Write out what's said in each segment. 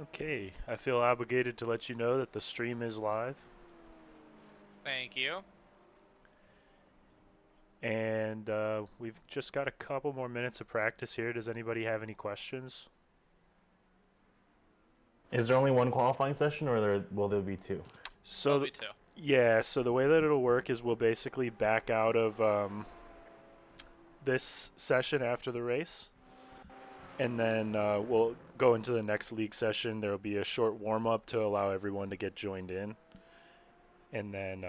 Okay, I feel obligated to let you know that the stream is live, Thank you. and we've just got a couple more minutes of practice here. Does anybody have any questions? Is there only one qualifying session, or will there be two? So, There'll be two. yeah, so the way that it'll work is we'll basically back out of this session after the race, and then we'll go into the next league session. There'll be a short warm up to allow everyone to get joined in, and then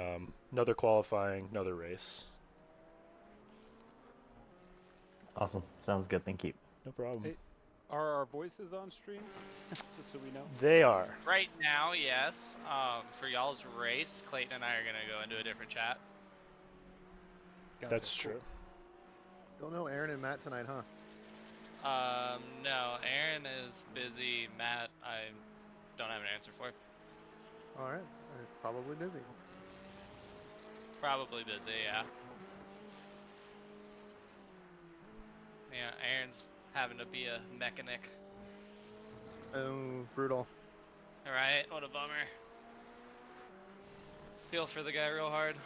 another qualifying, another race. Awesome. Sounds good. Thank you. No problem. Hey, are our voices on stream? Just so we know. They are. Right now, yes. For y'all's race, Clayton and I are gonna go into a different chat. Gotcha. That's Cool. true. You'll know Aaron and Matt tonight, huh? No, Aaron is busy. Matt, I don't have an answer for. All right. Probably busy. Probably busy, yeah. Yeah, Aaron's having to be a mechanic. Oh, brutal. Alright, what a bummer. Feel for the guy real hard.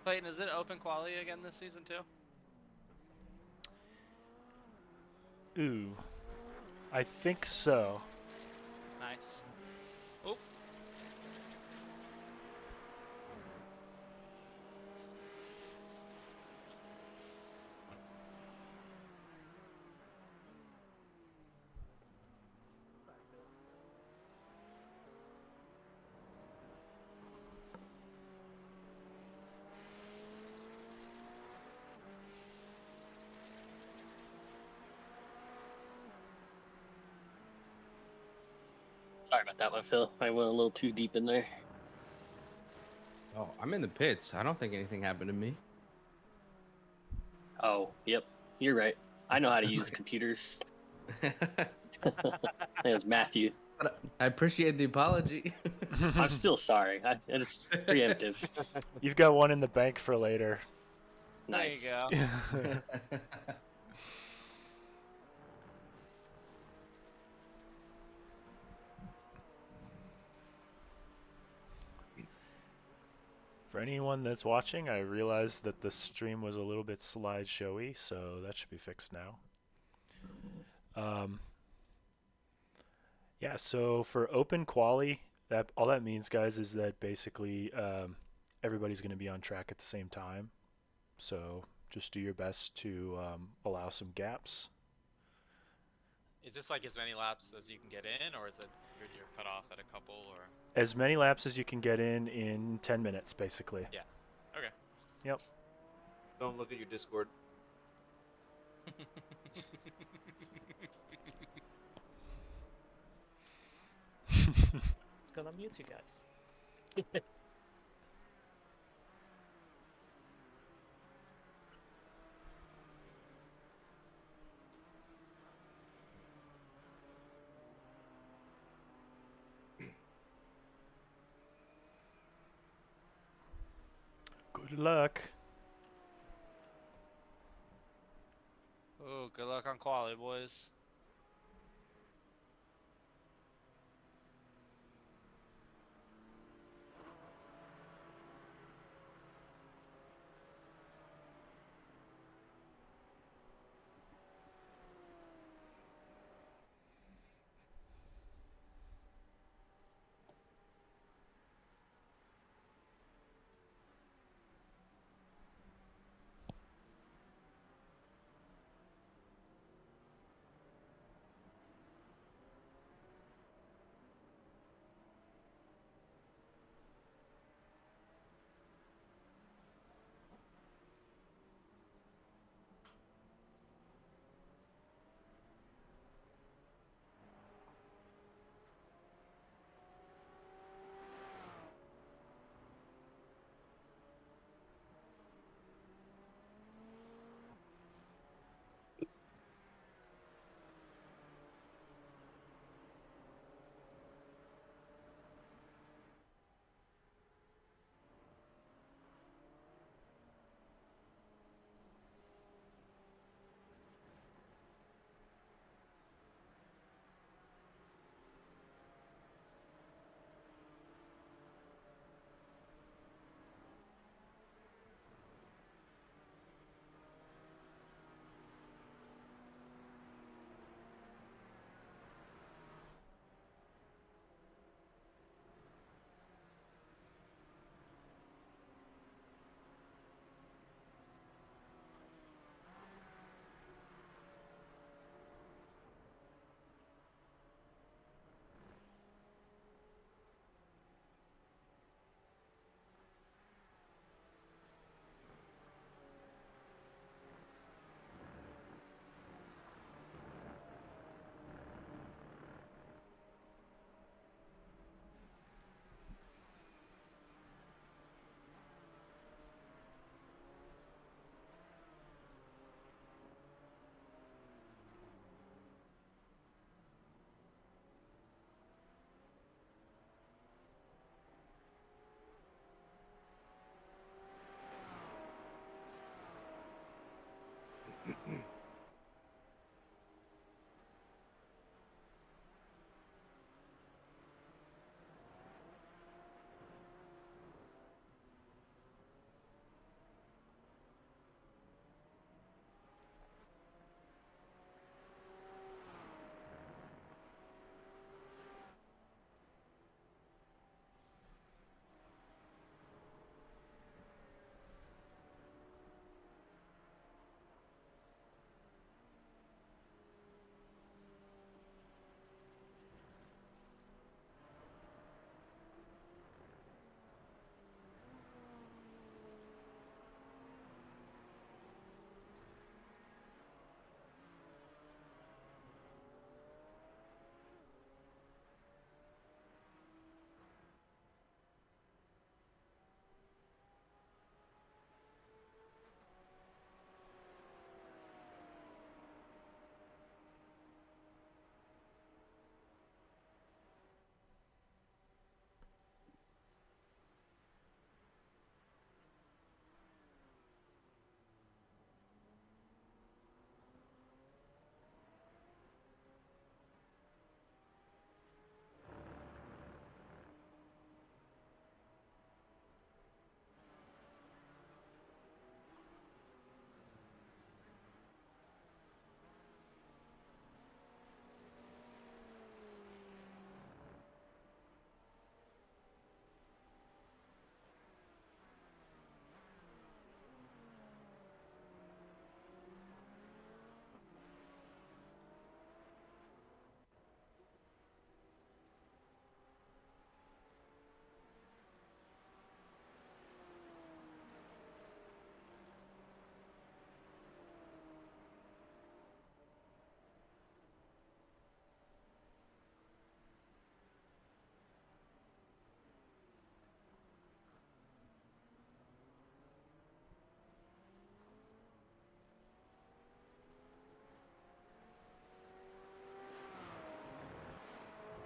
Clayton, is it open quality again this season too? Ooh, I think so. Nice. Oh. Sorry about that one, Phil. I went a little too deep in there. Oh, I'm in the pits. I don't think anything happened to me. Oh, yep. You're right. I know how to use computers. It was Matthew. I appreciate the apology. I'm still sorry. It's preemptive. You've got one in the bank for later. Nice. There you go. For anyone that's watching, I realized that the stream was a little bit slideshowy, so that should be fixed now. Yeah, so for open quali, that all that means, guys, is that basically everybody's going to be on track at the same time. So just do your best to allow some gaps. Is this like as many laps as you can get in, or is it you're cut off at a couple, or? As many laps as you can get in 10 minutes, basically. Yeah. Okay. Yep. Don't look at your Discord. It's gonna mute you guys. Good luck. Oh, good luck on quality, boys.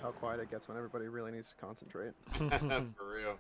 how quiet it gets when everybody really needs to concentrate. For real.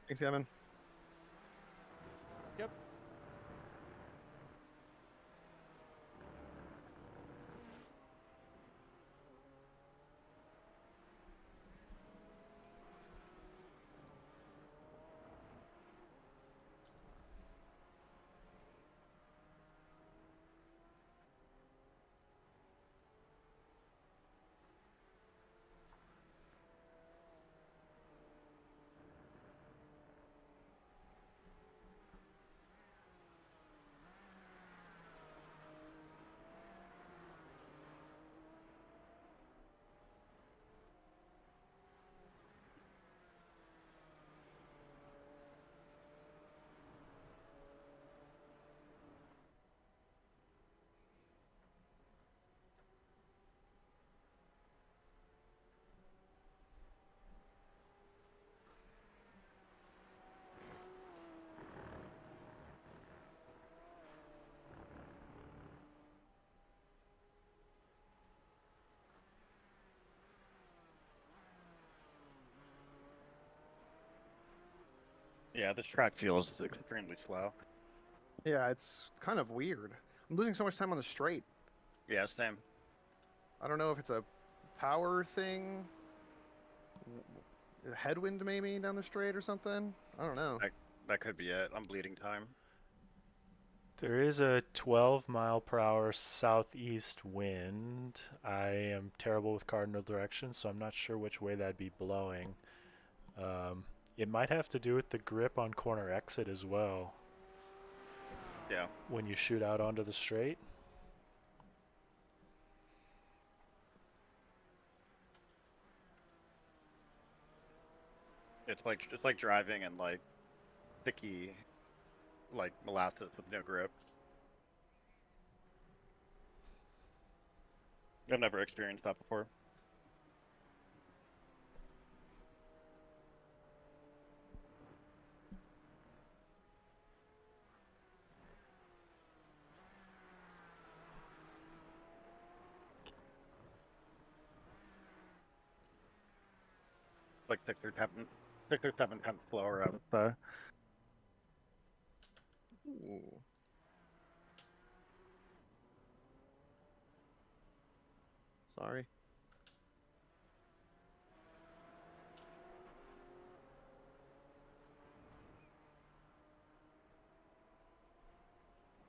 Thanks, Kevin. Yep. Yeah, this track feels extremely slow. Yeah, it's kind of weird. I'm losing so much time on the straight. Yeah, same. I don't know if it's a power thing, a headwind maybe down the straight or something. I don't know. That could be it. I'm bleeding time. There is a 12-mile-per-hour southeast wind. I am terrible with cardinal directions, so I'm not sure which way that'd be blowing. It might have to do with the grip on corner exit as well. Yeah. When you shoot out onto the straight. It's like driving in like sticky, like molasses with no grip. I've never experienced that before. like 6 or 7 times slower. I would say. Ooh. Sorry.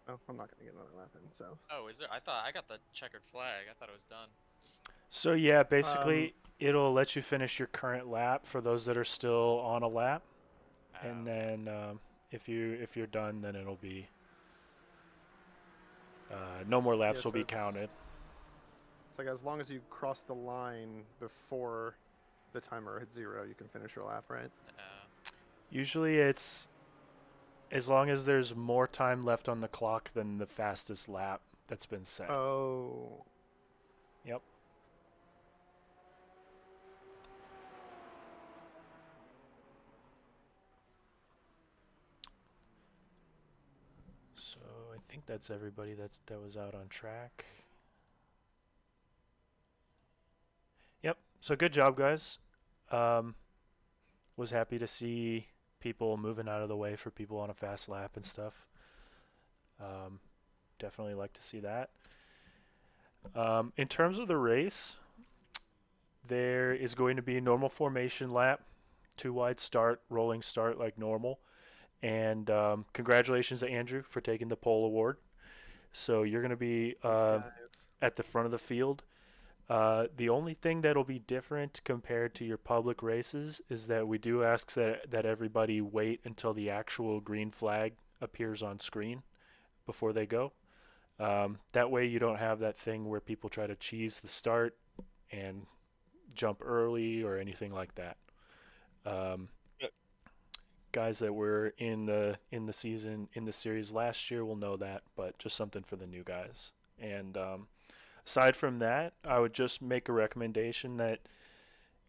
Oh, I'm not gonna get another lap in, so. Oh, is there? I thought I got the checkered flag. I thought it was done. So yeah, basically it'll let you finish your current lap for those that are still on a lap, and Okay. then if you're done, then it'll be no more laps Yeah, will so be counted. It's like as long as you cross the line before the timer hits 0, you can finish your lap, right? Usually it's as long as there's more time left on the clock than the fastest lap that's been set. Oh. Yep. So I think that's everybody that was out on track. Yep. So good job, guys. Was happy to see people moving out of the way for people on a fast lap and stuff. Definitely like to see that. In terms of the race, there is going to be a normal formation lap, 2 wide start, rolling start like normal. And congratulations to Andrew for taking the pole award. So you're going to be at the front of the field. The only thing that'll be different compared to your public races is that we do ask that everybody wait until the actual green flag appears on screen before they go. That way you don't have that thing where people try to cheese the start and jump early or anything like that. Guys that were in the series last year will know that, but just something for the new guys. And aside from that, I would just make a recommendation that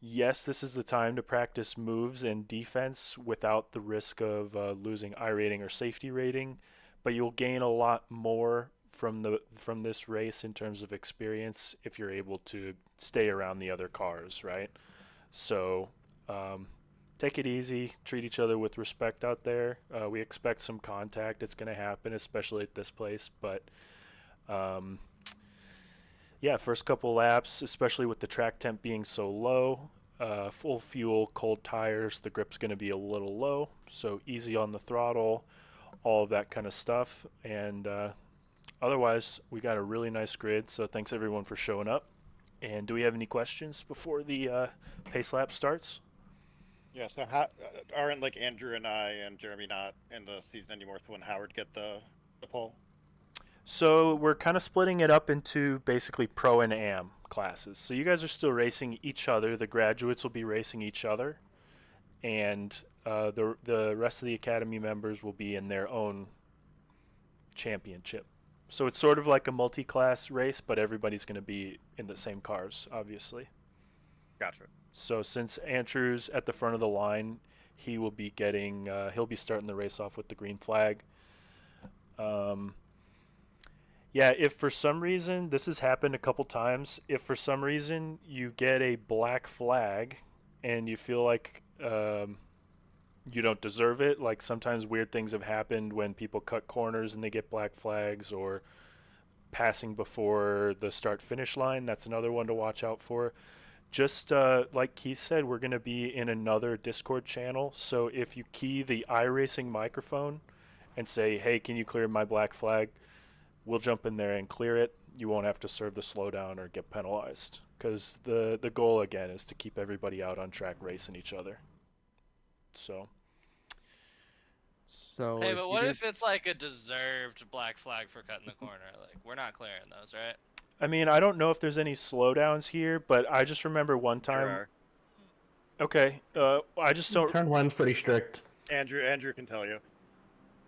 yes, this is the time to practice moves and defense without the risk of losing I rating or safety rating, but you'll gain a lot more from this race in terms of experience if you're able to stay around the other cars, right? So take it easy, treat each other with respect out there. We expect some contact. It's going to happen, especially at this place, but yeah, first couple laps, especially with the track temp being so low, full fuel, cold tires, the grip's going to be a little low, so easy on the throttle, all of that kind of stuff. And otherwise, we got a really nice grid, so thanks everyone for showing up. And do we have any questions before the pace lap starts? Yeah. So how aren't like Andrew and I and Jeremy not in the season anymore? So when Howard get the pole. So we're kind of splitting it up into basically pro and am classes. So you guys are still racing each other. The graduates will be racing each other, and the rest of the academy members will be in their own championship. So it's sort of like a multi-class race, but everybody's going to be in the same cars, obviously. Gotcha. So since Andrew's at the front of the line, he will be getting he'll be starting the race off with the green flag. Yeah, if for some reason, this has happened a couple times, if for some reason you get a black flag and you feel like you don't deserve it, like sometimes weird things have happened when people cut corners and they get black flags, or passing before the start finish line, that's another one to watch out for. Just like Keith said, we're going to be in another Discord channel, so if you key the iRacing microphone and say, hey, can you clear my black flag, we'll jump in there and clear it. You won't have to serve the slowdown or get penalized, because the goal, again, is to keep everybody out on track racing each other. So Hey, but what if it's like a deserved black flag for cutting the corner? Like, we're not clearing those, right? I mean, I don't know if there's any slowdowns here, but I just remember one time. There Okay, I just don't. Turn one's pretty strict. Andrew can tell you.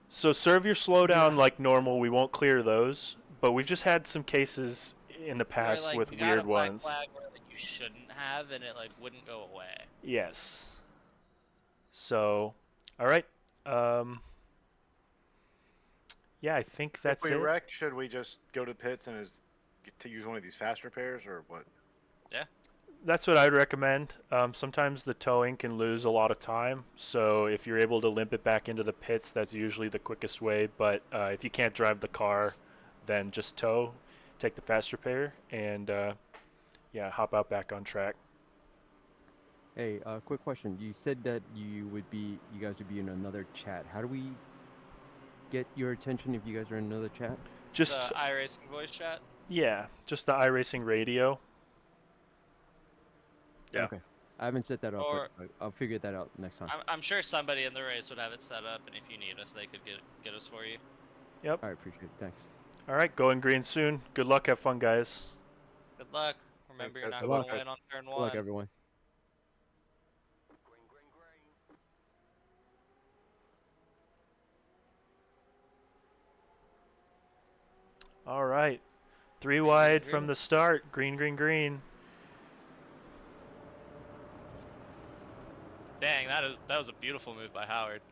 So serve your slowdown like normal. We won't clear those, but we've just had some cases in the past where, like, with you got weird a black ones. flag where, like, you shouldn't have, and it like wouldn't go away. Yes. So, all right. Yeah, I think that's if we it. wreck, should we just go to the pits and get to use one of these fast repairs, or what? Yeah. That's what I'd recommend. Sometimes the towing can lose a lot of time, so if you're able to limp it back into the pits, that's usually the quickest way. But if you can't drive the car, then just tow, take the fast repair, and yeah, hop out back on track. Hey, quick question. You said that you guys would be in another chat. How do we get your attention if you guys are in another chat? Just The iRacing voice chat. yeah, just the iRacing radio. Yeah. Okay. I haven't set that up, Or- but I'll figure that out next time. I'm sure somebody in the race would have it set up, and if you need us, they could get us for you. Yep. All right, appreciate it. Thanks. All right, going green soon. Good luck. Have fun, guys. Good luck. Remember, you're guys. not Good going luck. to win on turn Good luck, one. everyone. All right, 3 wide green. from the start. Green, green, green. Dang, that was a beautiful move by Howard.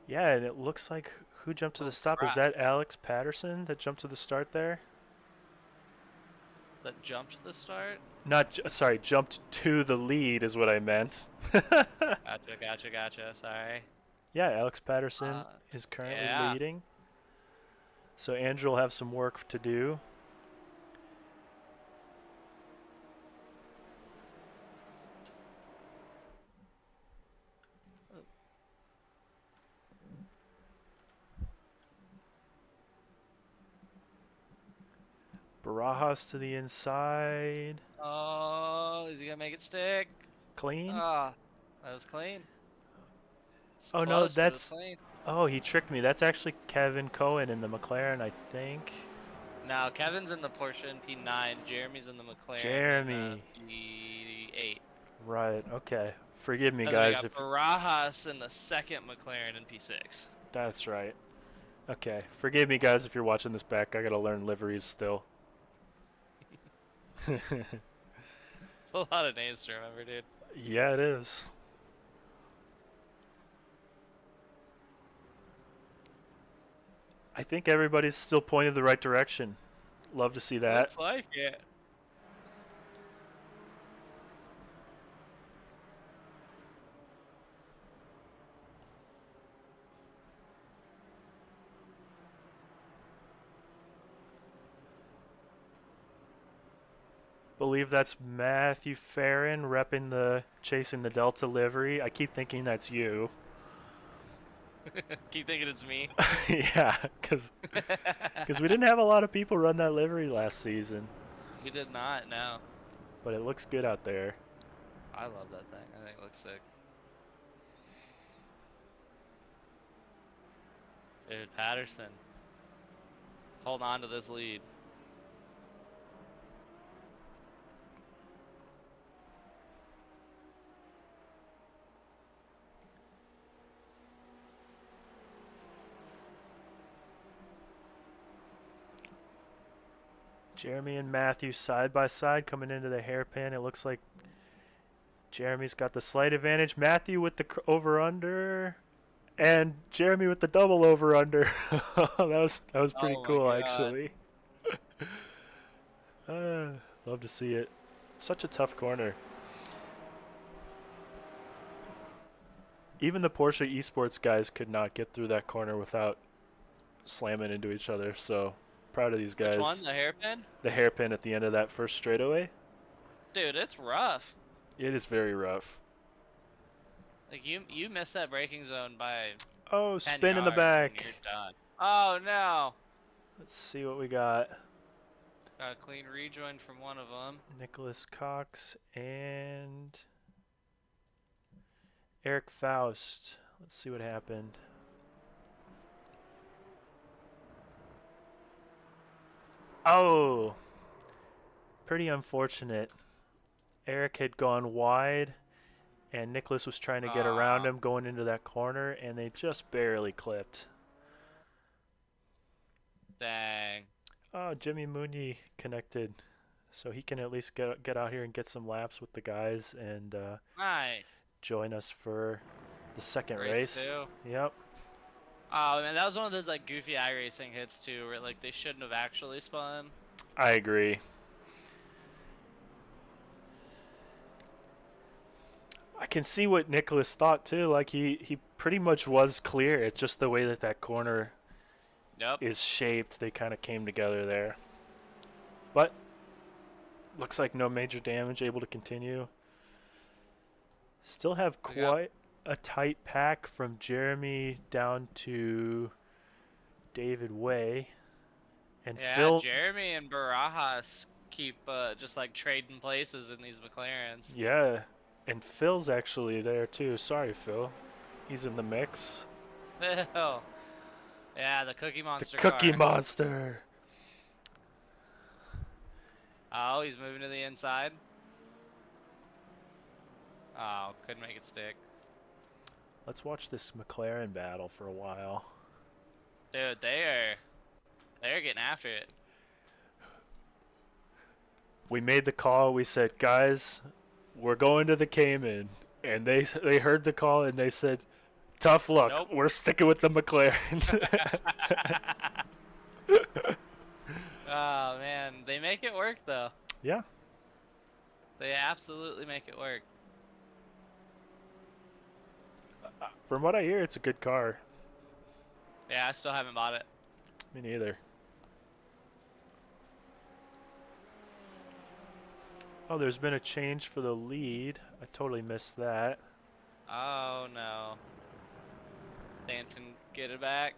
Yeah, and it looks like who jumped to the stop? Is crap. that Alex Patterson that jumped to the start there? That jumped to the start. Not sorry, jumped to the lead is what I meant. Gotcha. Sorry. Yeah, Alex Patterson is currently yeah. leading. So Andrew will have some work to do. Barajas to the inside. Oh, is he gonna make it stick? Clean. Ah, that was clean. It's Oh no, close, but it was that's. clean. Oh, he tricked me. That's actually Kevin Cohen in the McLaren, I think. Now Kevin's in the Porsche in P9. Jeremy's in the McLaren. Jeremy. P8. Right. Okay. Forgive me, And then we guys. got Barajas in the second McLaren in P6. That's right. Okay. Forgive me, guys, if you're watching this back. I gotta learn liveries still. It's a lot of names to remember, dude. Yeah, it is. I think everybody's still pointed the right direction. Love to see that. Looks like it. Believe that's Matthew Farron repping the chasing the Delta livery. I keep thinking that's you. Keep thinking it's me. Yeah, because we didn't have a lot of people run that livery last season, We did not, no. but it looks good out there. I love that thing. I think it looks sick. Dude, Patterson. Hold on to this lead. Jeremy and Matthew side by side coming into the hairpin. It looks like Jeremy's got the slight advantage. Matthew with the over under, and Jeremy with the double over under. that was pretty Oh my cool, God. actually. Love to see it. Such a tough corner. Even the Porsche esports guys could not get through that corner without slamming into each other. So proud of these guys. Which one? The hairpin? The hairpin at the end of that first straightaway. Dude, it's rough. It is very rough. Like you missed that braking zone by Oh, 10 spin in the yards and back. you're done. Oh no. Let's see what we got. Got a clean rejoin from one of them. Nicholas Cox and Eric Faust. Let's see what happened. Oh, pretty unfortunate. Eric had gone wide, and Nicholas was trying to get around him going into that corner, and they just barely clipped. Dang. Oh, Jimmy Mooney connected, so he can at least get out here and get some laps with the guys and Nice. join us for the second Race race. 2. Yep. Oh man, that was one of those like goofy iRacing hits too, where like they shouldn't have actually spun. I agree. can see what Nicholas thought too. Like he pretty much was clear. It's just the way that that corner Yep. is shaped. They kind of came together there. But looks like no major damage. Able to continue. Still have We got- quite a tight pack from Jeremy down to David Way. And Yeah, Phil. Jeremy and Barajas keep just like trading places in these McLarens. Yeah. And Phil's actually there too. Sorry, Phil. He's in the mix. Phil. Yeah, the Cookie Monster The Cookie car. Monster. Oh, he's moving to the inside. Oh, couldn't make it stick. Let's watch this McLaren battle for a while. Dude, they're getting after it. We made the call. We said, guys, we're going to the Cayman. And they heard the call and they said, tough luck. Nope. We're sticking with the McLaren. Oh man, they make it work though. Yeah. They absolutely make it work. From what I hear, it's a good car. Yeah, I still haven't bought it. Me neither. Oh, there's been a change for the lead. I totally missed that. Oh no. Stanton, get it back.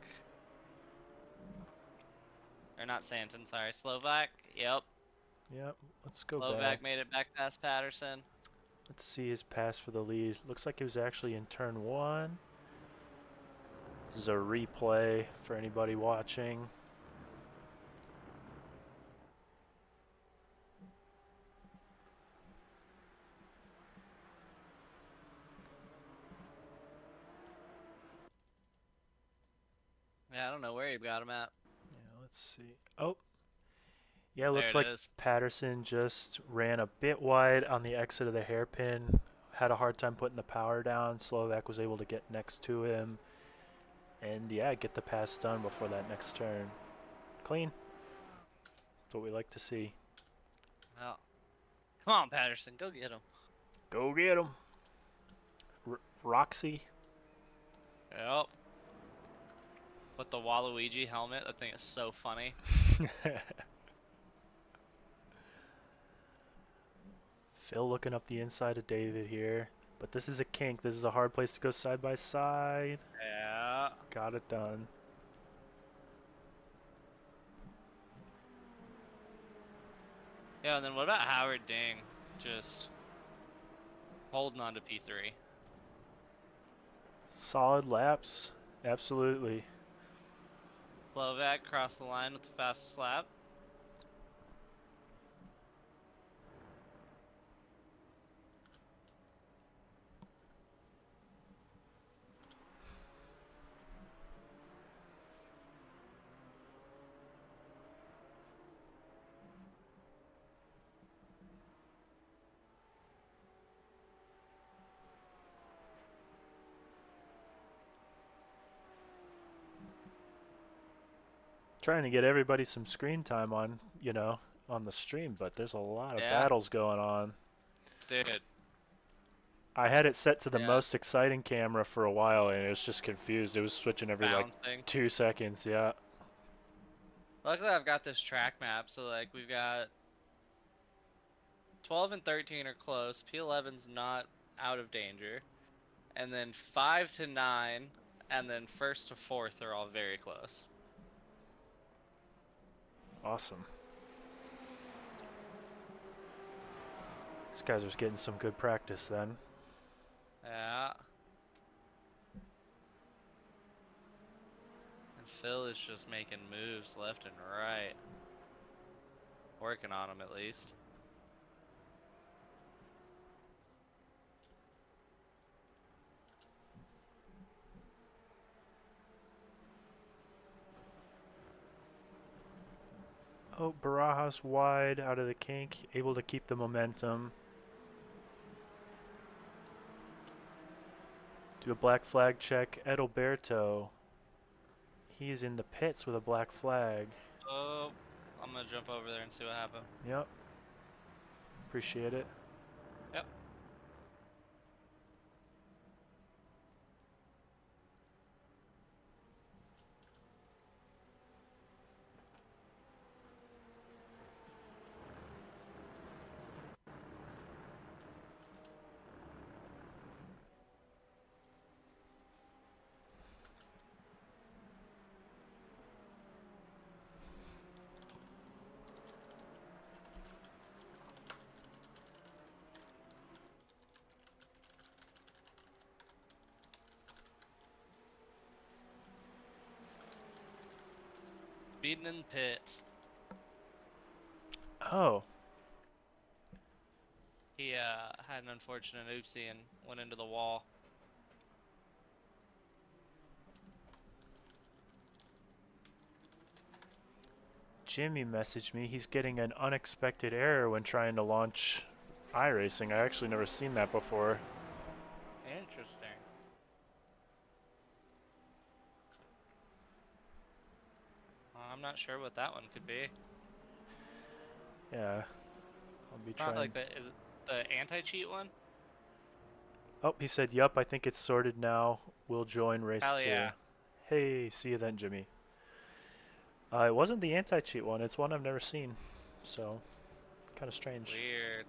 Or not Stanton, sorry, Slovak. Yep. Yep. Let's go Slovak back. made it back past Patterson. Let's see his pass for the lead. Looks like it was actually in turn 1. This is a replay for anybody watching. Yeah, I don't know where he got him at. Yeah, let's see. Oh. Yeah, looks There like it is. Patterson just ran a bit wide on the exit of the hairpin. Had a hard time putting the power down. Slovak was able to get next to him. And yeah, get the pass done before that next turn. Clean. That's what we like to see. Well, come on, Patterson, go get him. Go get him. Roxy. Yep. With the Waluigi helmet, that thing is so funny. Phil looking up the inside of David here. But this is a kink. This is a hard place to go side by side. Yeah. Got it done. Yeah, and then what about Howard Ding? Just holding on to P3. Solid laps. Absolutely. Slovak crossed the line with the fastest lap. Trying to get everybody some screen time on, on the stream, but there's a lot of Yeah. battles going on. Dude. I had it set to the Yeah. most exciting camera for a while, and it was just confused. It was switching every Bouncing. 2 seconds. Yeah. Luckily, I've got this track map, so like we've got 12 and 13 are close. P11's not out of danger, and then 5 to 9, and then 1st to 4th are all very close. Awesome. These guys are getting some good practice then. Yeah. And Phil is just making moves left and right. Working on them at least. Oh, Barajas wide out of the kink, able to keep the momentum. Do a black flag check. Edalberto. He's in the pits with a black flag. Oh, I'm gonna jump over there and see what happened. Yep. Appreciate it. Yep. speeding in the pits. Oh, He had an unfortunate oopsie and went into the wall. Jimmy messaged me. He's getting an unexpected error when trying to launch iRacing. I actually never seen that before. Interesting. I'm not sure what that one could be. Yeah, I'll be Not trying. like the is it the anti-cheat one? Oh, he said, "Yup, I think it's sorted now. We'll join race Hell 2." yeah. Hey, see you then, Jimmy. It wasn't the anti-cheat one. It's one I've never seen, so kind of strange. Weird.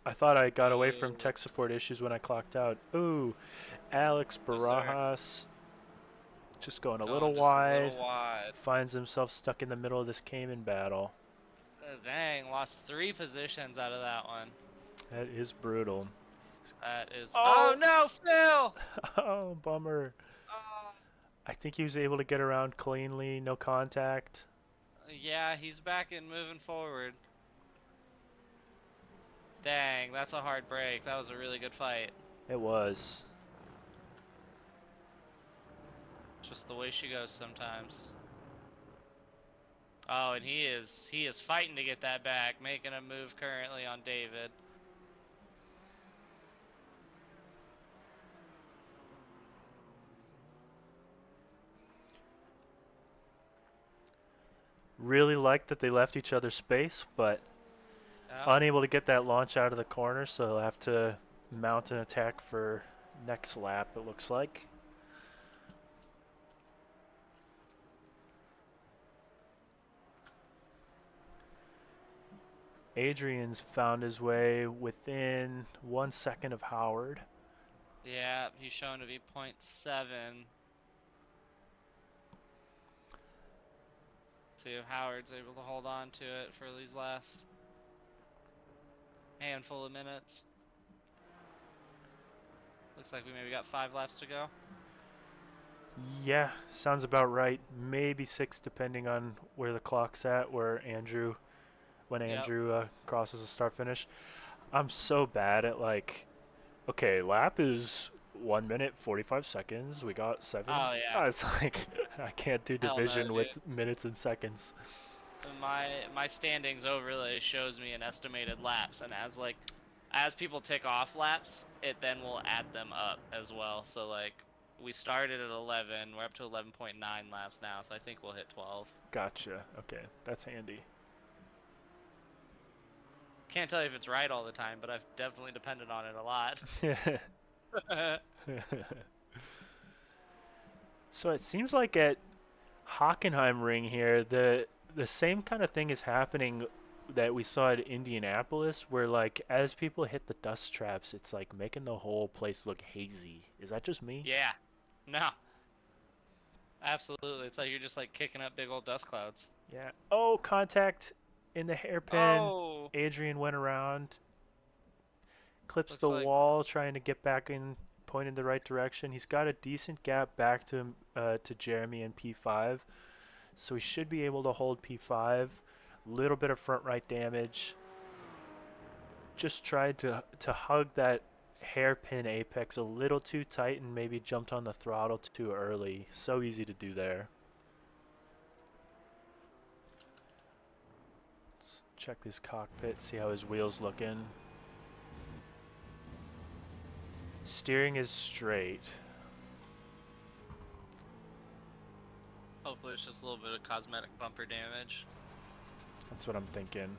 I thought I got away from Ooh. tech support issues when I clocked out. Ooh, Alex Yes, sir. Barajas just going a Going little just wide. a little wide. Finds himself stuck in the middle of this Cayman battle. Dang, lost 3 positions out of that one. That is brutal. That is. Oh! Oh no, Phil! Oh, bummer. Oh. I think he was able to get around cleanly, no contact. Yeah, he's back and moving forward. Dang, that's a hard break. That was a really good fight. It was. Just the way she goes sometimes. Oh, and he is fighting to get that back, making a move currently on David. Really liked that they left each other space, but unable to get that launch out of the corner, so they'll have to mount an attack for next lap, it looks like. Adrian's found his way within 1 second of Howard. Yeah, he's shown to be 0.7. See if Howard's able to hold on to it for these last handful of minutes. Looks like we maybe got 5 laps to go. Yeah, sounds about right. Maybe 6 depending on where the clock's at, when Andrew crosses the start finish. I'm so bad at okay, lap is 1 minute 45 seconds. We got 7. Oh yeah. It's like I can't do Hell no, division with dude. minutes and seconds. My standings overlay shows me an estimated laps, and as people tick off laps, it then will add them up as well. So we started at 11, we're up to 11.9 laps now, so I think we'll hit 12. Gotcha. Okay, that's handy. Can't tell you if it's right all the time, but I've definitely depended on it a lot. So it seems like at Hockenheimring here, the same kind of thing is happening that we saw at Indianapolis, where as people hit the dust traps, it's making the whole place look hazy. Is that just me? Yeah. No. Absolutely. It's like you're just kicking up big old dust clouds. Yeah. Oh, contact in the hairpin. Oh. Adrian went around, clips Looks the like- wall, trying to get back in, pointing the right direction. He's got a decent gap back to him, to Jeremy and P5, so he should be able to hold P5. Little bit of front right damage. Just tried to hug that hairpin apex a little too tight and maybe jumped on the throttle too early. So easy to do there. Let's check this cockpit, see how his wheels looking. Steering is straight. Hopefully it's just a little bit of cosmetic bumper damage. That's what I'm thinking.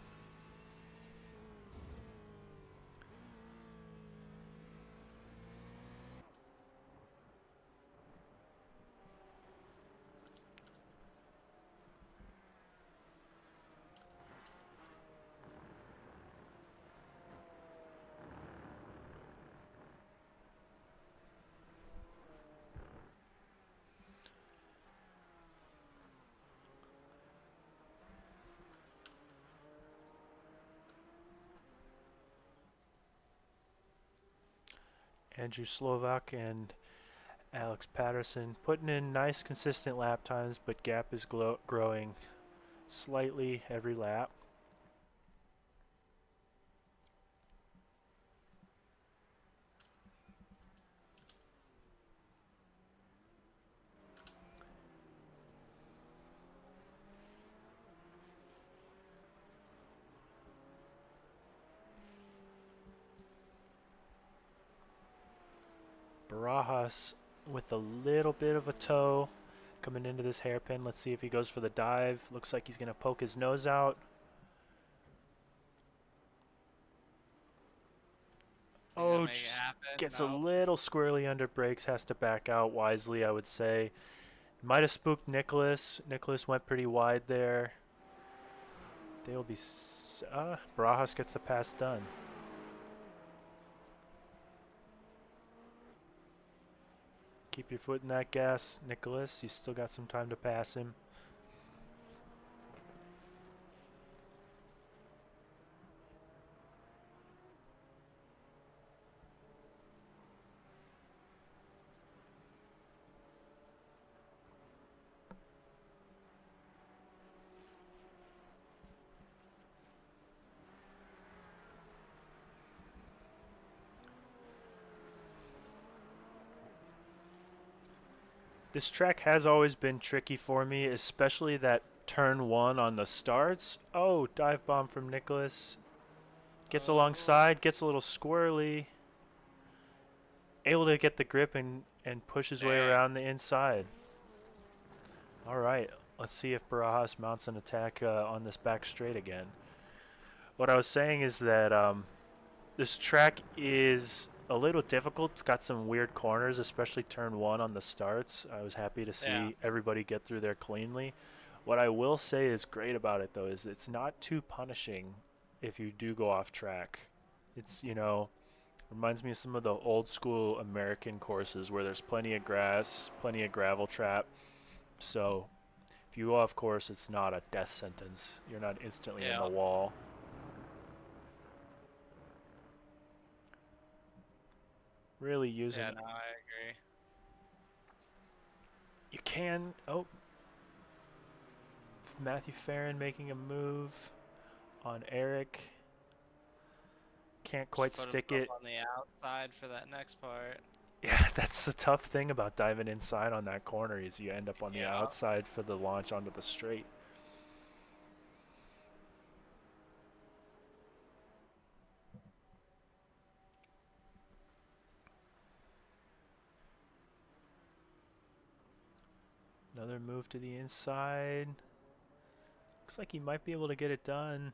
Andrew Slovak and Alex Patterson putting in nice consistent lap times, but gap is growing slightly every lap. Barajas with a little bit of a toe coming into this hairpin. Let's see if he goes for the dive. Looks like he's going to poke his nose out. Oh, just gets a little squirrely under brakes, has to back out wisely, I would say. Might have spooked Nicholas. Nicholas went pretty wide there. They'll be... Barajas gets the pass done. Keep your foot in that gas, Nicholas. You still got some time to pass him. This track has always been tricky for me, especially that turn 1 on the starts. Oh, dive bomb from Nicholas. Gets alongside, gets a little squirrely. Able to get the grip and push his way around the inside. Alright, let's see if Barajas mounts an attack on this back straight again. What I was saying is that this track is a little difficult. It's got some weird corners, especially turn 1 on the starts. I was happy to see everybody get through there cleanly. What I will say is great about it, though, is it's not too punishing if you do go off track. It's, you know, reminds me of some of the old school American courses where there's plenty of grass, plenty of gravel trap. So if you go off course, it's not a death sentence. You're not instantly in the wall. Really using... Yeah, no, I agree. You can... Oh. Matthew Farron making a move on Eric. Can't quite stick it. On the outside for that next part. Yeah, that's the tough thing about diving inside on that corner is you end up on the outside for the launch onto the straight. Another move to the inside. Looks like he might be able to get it done.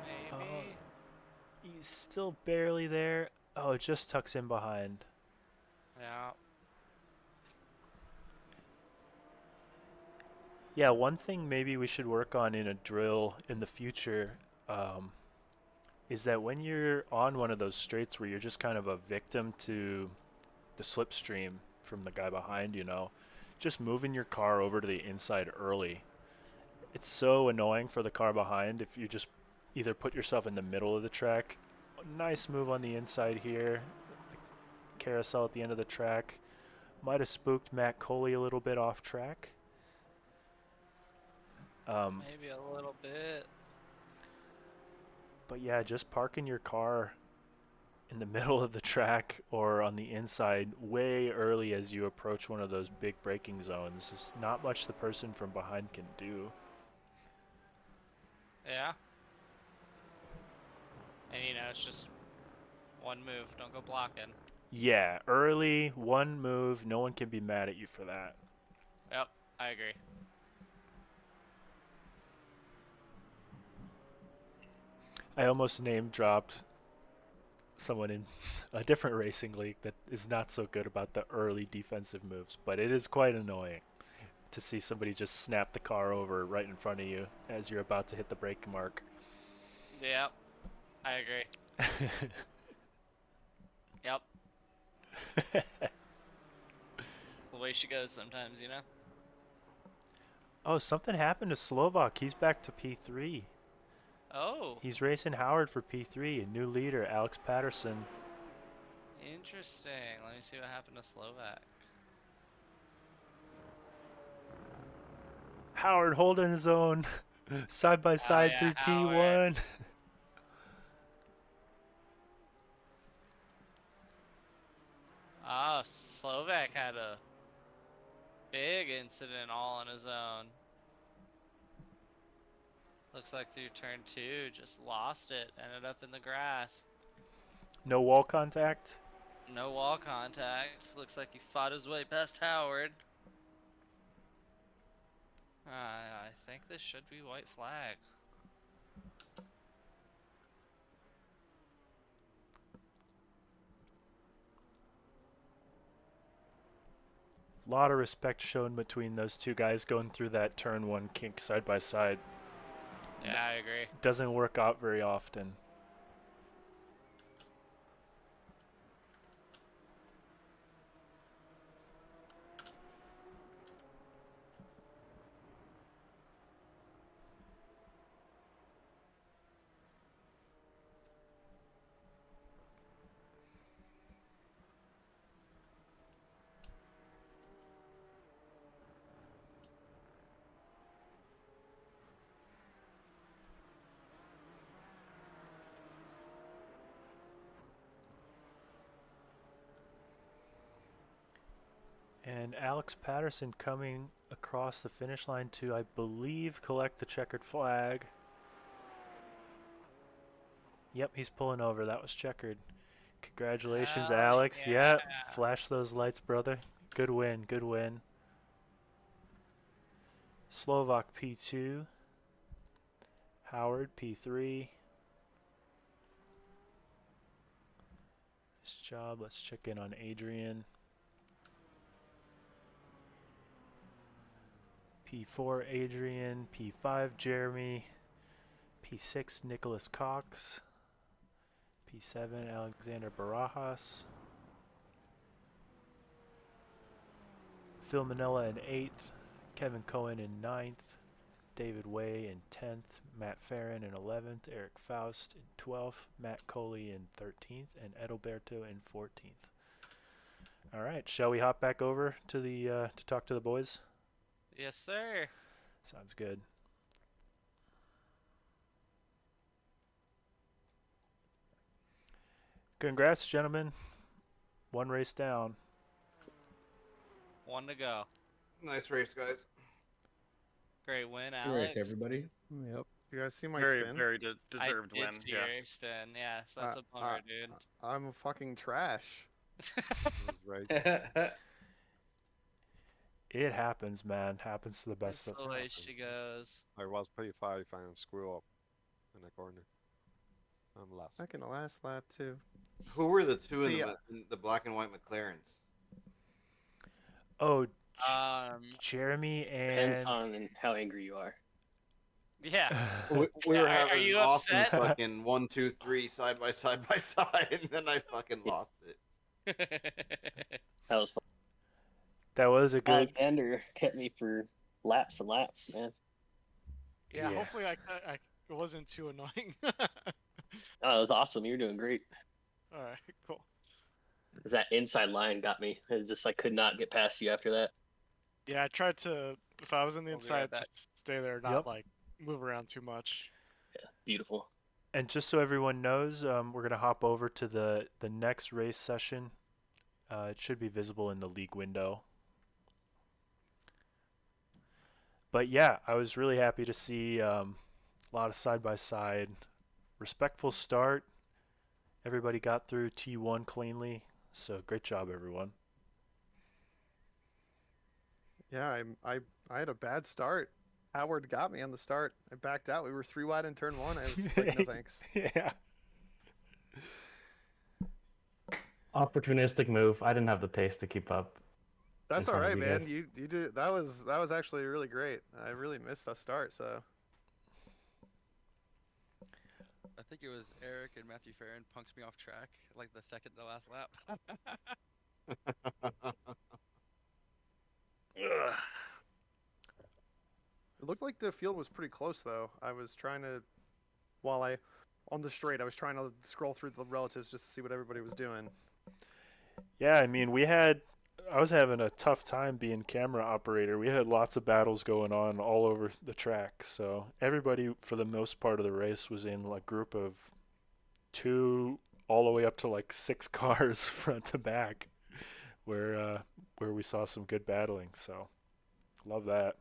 Maybe. He's still barely there. Oh, it just tucks in behind. Yeah. Yeah, one thing maybe we should work on in a drill in the future is that when you're on one of those straights where you're just kind of a victim to the slipstream from the guy behind, you know, just moving your car over to the inside early. It's so annoying for the car behind if you just either put yourself in the middle of the track. Nice move on the inside here. The carousel at the end of the track. Might have spooked Matt Coley a little bit off track. Maybe a little bit. But yeah, just parking your car in the middle of the track or on the inside way early as you approach one of those big braking zones. There's not much the person from behind can do. Yeah. And you know, it's just one move. Don't go blocking. Yeah, early, one move. No one can be mad at you for that. Yep, I agree. I almost name dropped someone in a different racing league that is not so good about the early defensive moves, but it is quite annoying to see somebody just snap the car over right in front of you as you're about to hit the brake mark. Yep, I agree. Yep. The way she goes sometimes, you know? Oh, something happened to Slovak. He's back to P3. Oh, He's racing Howard for P3, and new leader, Alex Patterson. interesting. Let me see what happened to Slovak. Howard holding his own side by side yeah, through Howard. T1. Oh, Slovak had a big incident all on his own. Looks like through turn 2, just lost it, ended up in the grass. No wall contact. No wall contact. Looks like he fought his way past Howard. I think this should be white flag. A lot of respect shown between those two guys going through that turn 1 kink side by side. Yeah, I agree. Doesn't work out very often. And Alex Patterson coming across the finish line to, I believe, collect the checkered flag. Yep, he's pulling over. That was checkered. Congratulations, Hell Alex. yeah. Yep, flash those lights, brother. Good win, good win. Slovak P2. Howard P3. Nice job. Let's check in on Adrian. P4 Adrian, P5 Jeremy, P6 Nicholas Cox, P7 Alexander Barajas, Phil Manella in 8th, Kevin Cohen in 9th, David Way in 10th, Matt Farron in 11th, Eric Faust in 12th, Matt Coley in 13th, and Edalberto in 14th. All right, shall we hop back over to the to talk to the boys? Yes, sir. Sounds good. Congrats, gentlemen. One race down. One to go. Nice race, guys. Great win, Good Alex. race, everybody. Yep. You guys see my Very, spin? very I deserved did win. see Yeah. your spin. Yeah, so that's a bummer, dude. I'm fucking trash. Right. It happens, man. Happens to the best That's of the way us. she goes. I was P5 and screw up in the corner. I'm last. Back in the last lap too. Who were the two See, in the black and white McLarens? Oh, Jeremy Depends and on how angry you are. Yeah. We were Are having you an awesome upset? fucking 1, 2, 3 side by side, and then I fucking lost it. That was fun. that was a good. Alexander kept me for laps and laps, man. Yeah, hopefully I wasn't too annoying. Oh, it was awesome. You're doing great. All right, cool. 'Cause that inside line got me. It just I could not get past you after that. Yeah, I tried to, if I was in the We'll be right inside, back. just stay there, not Yep. like move around too much. Yeah, beautiful. And just so everyone knows, we're gonna hop over to the next race session. It should be visible in the league window. But yeah, I was really happy to see a lot of side by side, respectful start. Everybody got through T1 cleanly, so great job, everyone. Yeah, I had a bad start. Howard got me on the start. I backed out. We were 3 wide in turn 1. I was just like, no thanks. Yeah. Opportunistic move. I didn't have the pace to keep up. That's in all front of right, you man. guys. You did that was actually really great. I really missed a start, so I think it was Eric and Matthew Farron punked me off track like the second to last lap. it looked like the field was pretty close though. I was trying to while on the straight, I was trying to scroll through the relatives just to see what everybody was doing. Yeah, I mean, I was having a tough time being camera operator. We had lots of battles going on all over the track. So everybody, for the most part of the race, was in a group of 2 all the way up to like 6 cars front to back, where we saw some good battling. So love that.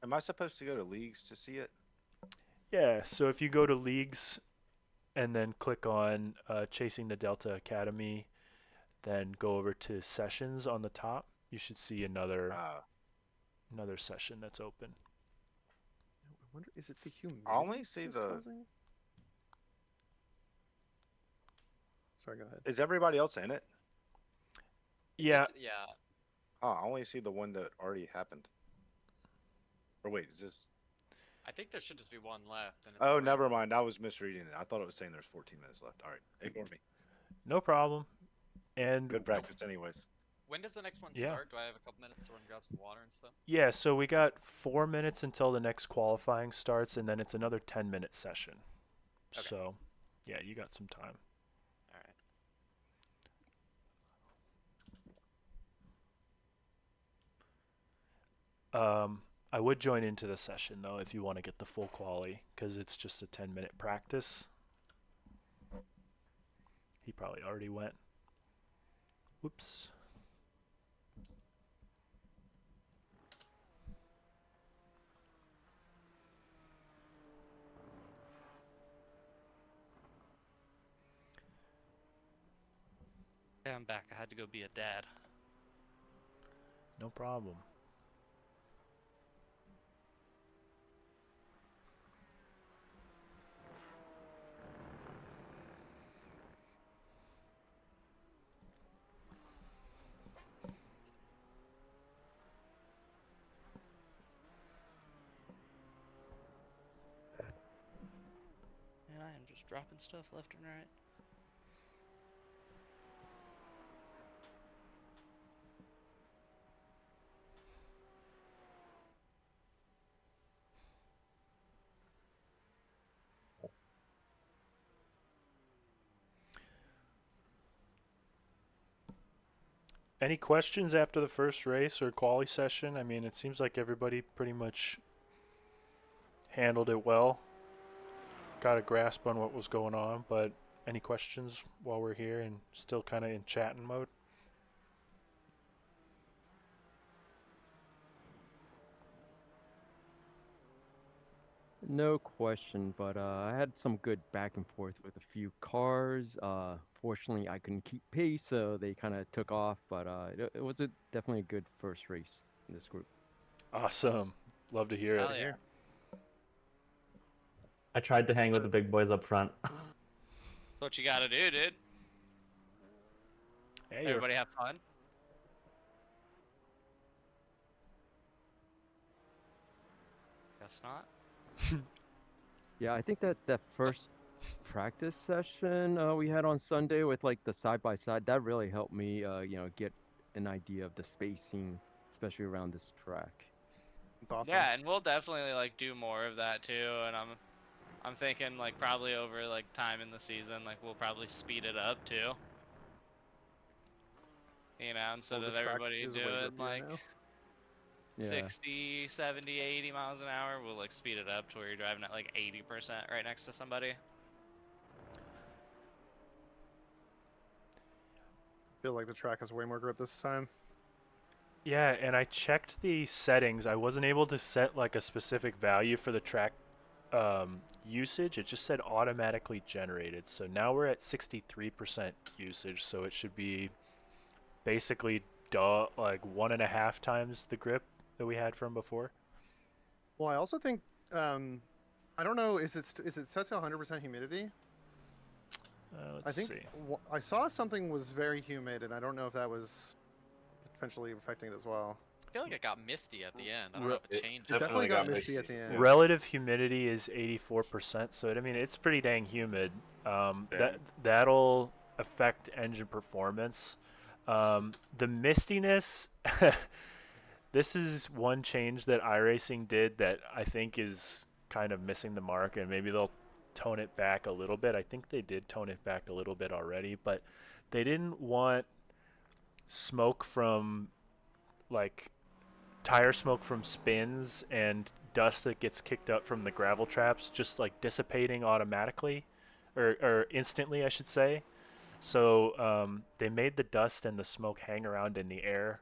Am I supposed to go to leagues to see it? Yeah, so if you go to leagues and then click on Chasing the Delta Academy, then go over to sessions on the top, you should see another session that's open. I wonder, is it the humidity? I only see that's the. causing? Sorry, go ahead. Is everybody else in it? Yeah. Yeah. Oh, I only see the one that already happened. Or wait, is this? I think there should just be one left. And it's Oh, like- never mind. I was misreading it. I thought it was saying there's 14 minutes left. All right, ignore me. No problem. And Good practice, anyways. When does the next one Yeah. start? Do I have a couple minutes to run grab some water and stuff? Yeah, so we got 4 minutes until the next qualifying starts, and then it's another 10-minute session. Okay. So, yeah, you got some time. All right. I would join into the session, though, if you want to get the full quali, because it's just a 10-minute practice. He probably already went. Whoops. Yeah, I'm back. I had to go be a dad. No problem. Man, I am just dropping stuff left and right. Any questions after the first race or quali session? I mean, it seems like everybody pretty much handled it well. Got a grasp on what was going on, but any questions while we're here and still kind of in chatting mode? No question, but I had some good back and forth with a few cars. Fortunately, I couldn't keep pace, so they kind of took off. But it was definitely a good first race in this group. Awesome. Love to hear it. Hell yeah. I tried to hang with the big boys up front. That's what you gotta do, dude. Hey, Everybody have fun. Guess not. Yeah, I think that first practice session we had on Sunday with like the side by side, that really helped me get an idea of the spacing, especially around this track. It's awesome. Yeah, and we'll definitely like do more of that too. And I'm thinking like probably over like time in the season, like we'll probably speed it up too. You know, instead Well, of the track everybody is way doing rippier like now. Yeah. 60, 70, 80 miles an hour, we'll like speed it up to where you're driving at like 80% right next to somebody. Feel like the track has way more grip this time. Yeah, and I checked the settings. I wasn't able to set like a specific value for the track usage. It just said automatically generated. So now we're at 63% usage. So it should be basically like 1.5 times the grip that we had from before. Well, I also think I don't know. Is it set to 100% humidity? Let's see. I saw something was very humid, and I don't know if that was potentially affecting it as well. I feel like it got misty at the end. I don't know if it changed. It definitely got misty at the end. Relative humidity is 84%, so I mean it's pretty dang humid. That'll affect engine performance. The mistiness. This is one change that iRacing did that I think is kind of missing the mark, and maybe they'll tone it back a little bit. I think they did tone it back a little bit already, but they didn't want smoke from like tire smoke from spins and dust that gets kicked up from the gravel traps just like dissipating automatically or instantly, I should say. So they made the dust and the smoke hang around in the air,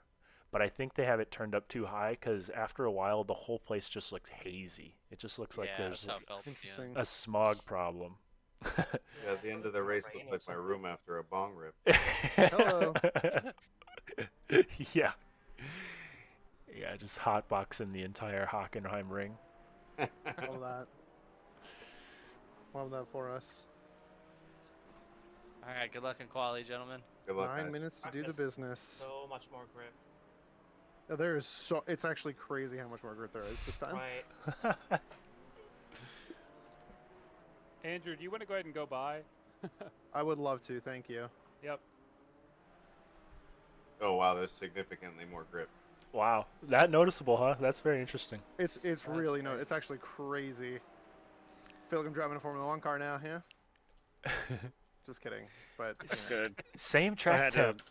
but I think they have it turned up too high because after a while the whole place just looks hazy. It just looks like Yeah, there's that's how it felt at the end. a smog problem. Yeah, at the end of the race looked like my room after a bong rip. Hello. Yeah. Yeah, just hotboxing the entire Hockenheimring. Love that. Love that for us. All right, good luck in quality, gentlemen. Good luck, 9 guys. minutes to do the business. So much more grip. There is so. It's actually crazy how much more grip there is this time. Right. Andrew, do you want to go ahead and go by? I would love to. Thank you. Yep. Oh wow, there's significantly more grip. Wow, that noticeable, huh? That's very interesting. It's really no. It's actually crazy. Feel like I'm driving a Formula 1 car now. Yeah. Just kidding. But That's good. Same I track had temp. to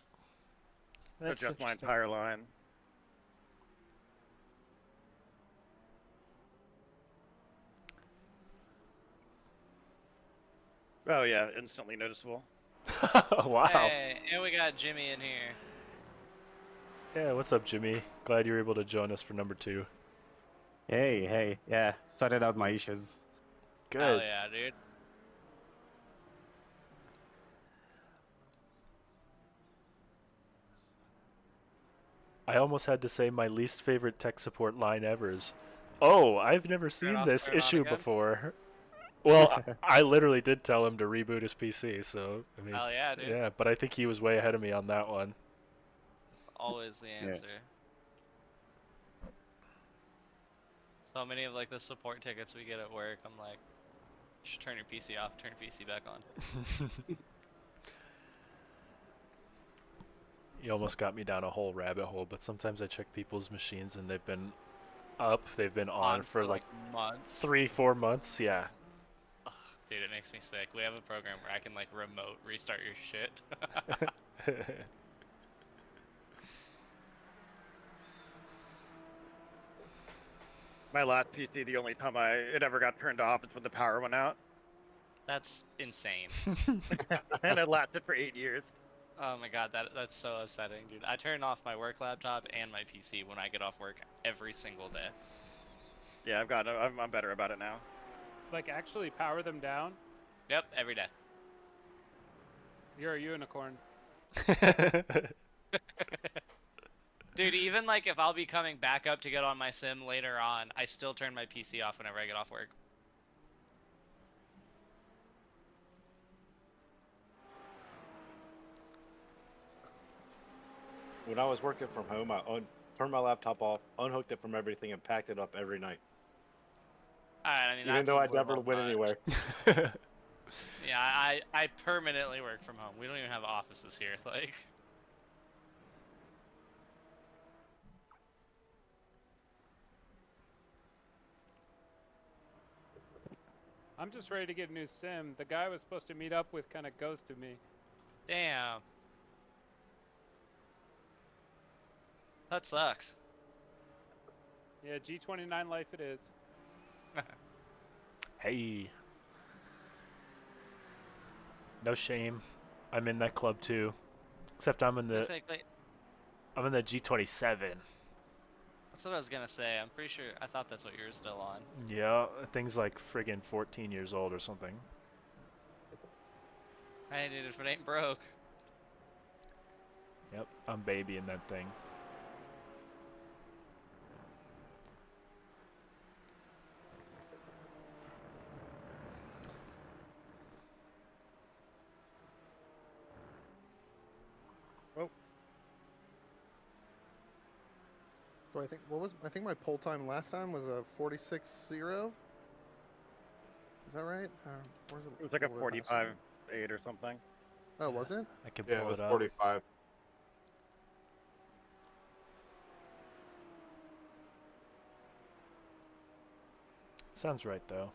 That's adjust my interesting. entire line. Oh yeah, instantly noticeable. Wow. Hey, and we got Jimmy in here. Yeah, what's up, Jimmy? Glad you were able to join us for number 2. Hey, yeah, sorted out my issues. Good. Hell yeah, dude. I almost had to say my least favorite tech support line ever is, "Oh, I've never seen this issue before." Well, I literally did tell him to reboot his PC, so I mean, Hell yeah, dude. yeah, but I think he was way ahead of me on that one. Always the answer. So many of like the support tickets we get at work, I'm like, you should turn your PC off, turn your PC back on. You almost got me down a whole rabbit hole, but sometimes I check people's machines and they've been up, they've been on for like months. 3-4 months, yeah. Ugh, dude, it makes me sick. We have a program where I can like remote restart your shit. My last PC, the only time it ever got turned off is when the power went out, That's insane. and it lasted for 8 years. Oh my god, that's so upsetting, dude. I turn off my work laptop and my PC when I get off work every single day. Yeah, I'm better about it now. Like actually power them down? Yep, every day. You're a unicorn. Dude, even like if I'll be coming back up to get on my sim later on, I still turn my PC off whenever I get off work. When I was working from home, I turned my laptop off, unhooked it from everything, and packed it up every night. Alright, I mean, Even that's though a I never little went much. anywhere. Yeah, I permanently work from home. We don't even have offices here. Like, I'm just ready to get a new sim. The guy I was supposed to meet up with kind of ghosted me. damn. That sucks. Yeah, G29 life it is. Hey. No shame. I'm in that club too. Except I'm in the G27. That's what I was gonna say. I'm pretty sure. I thought that's what you were still on. Yeah, thing's like friggin' 14 years old or something. Hey, dude, if it ain't broke. Yep, I'm babying that thing. So I think my pull time last time was a 46.0. Is that right? Or is It was like a 45.8 or something. Oh, was it? I can Yeah, pull it was it up. 45. Sounds right though.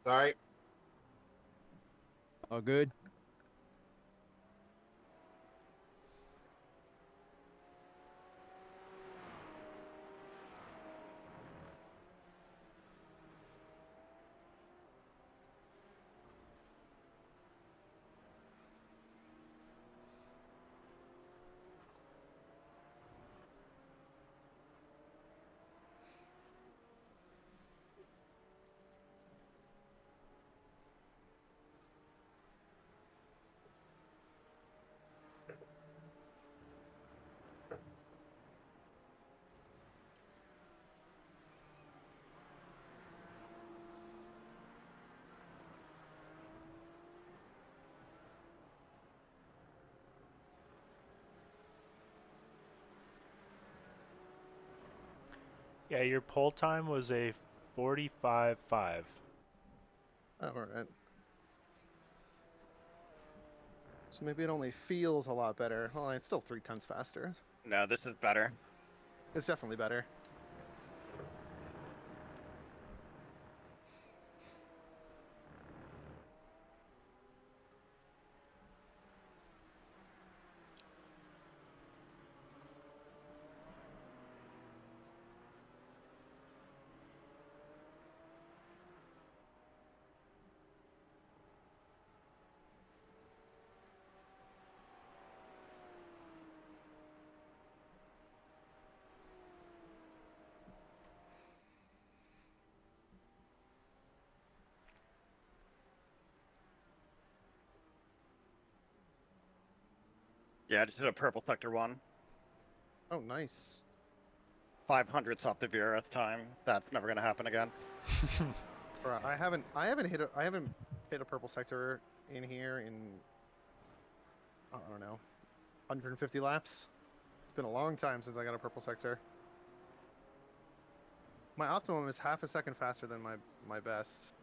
Sorry. All good. Yeah, your pole time was a 45.5. Oh, all right. So maybe it only feels a lot better. Well, it's still 3/10 faster. No, this is better. It's definitely better. Yeah, I just did a purple sector 1. Oh, nice. 500ths off the VRS time. That's never gonna happen again. Bruh, I haven't hit a purple sector in here in, I don't know, 150 laps. It's been a long time since I got a purple sector. My optimum is half a second faster than my best.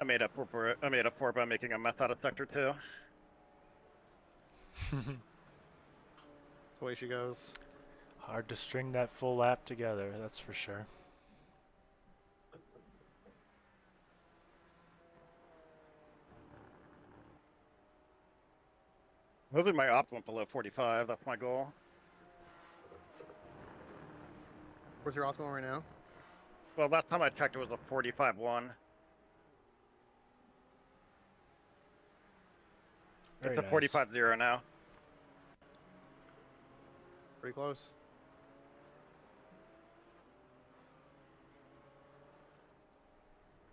I made up for it by making a mess out of sector 2. That's the way she goes. Hard to string that full lap together, that's for sure. Moving my optimum below 45, that's my goal. What's your optimum right now? Well, last time I checked it was a 45.1. Very It's a nice. 45.0 now. Pretty close.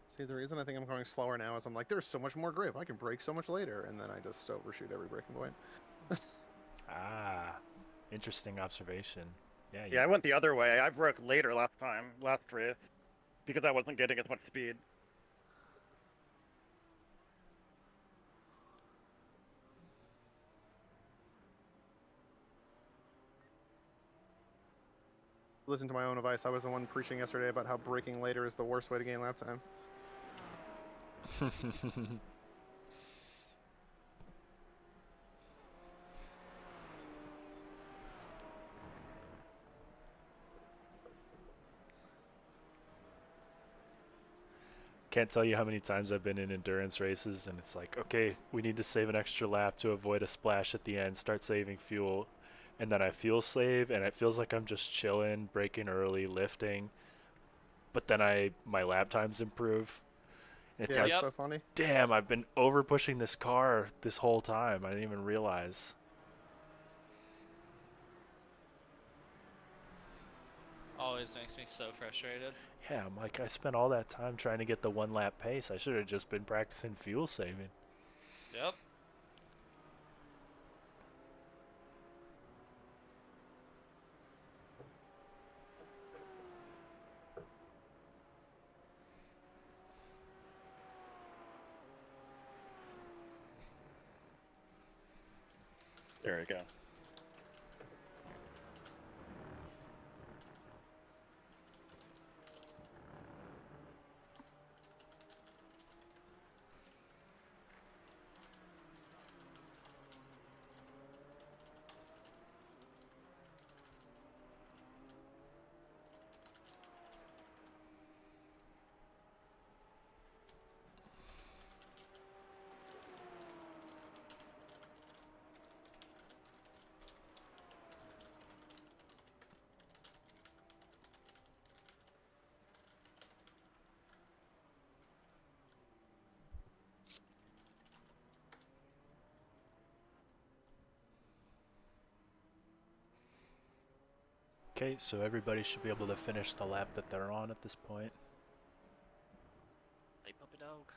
See, the reason I think I'm going slower now is I'm like, there's so much more grip. I can brake so much later, and then I just overshoot every braking point. Ah, interesting observation. Yeah. Yeah, I went the other way. I broke later last race, because I wasn't getting as much speed. Listen to my own advice. I was the one preaching yesterday about how braking later is the worst way to gain lap time. Can't tell you how many times I've been in endurance races and it's like, okay, we need to save an extra lap to avoid a splash at the end, start saving fuel. And then I fuel save and it feels like I'm just chilling, braking early, lifting. But then my lap times improve. And it's Yeah, like, it's so funny. damn, I've been over pushing this car this whole time. I didn't even realize. Always makes me so frustrated. Yeah, I'm like, I spent all that time trying to get the 1 lap pace. I should have just been practicing fuel saving. Yep. There we go. Okay, so everybody should be able to finish the lap that they're on at this point. Hey, puppy dog.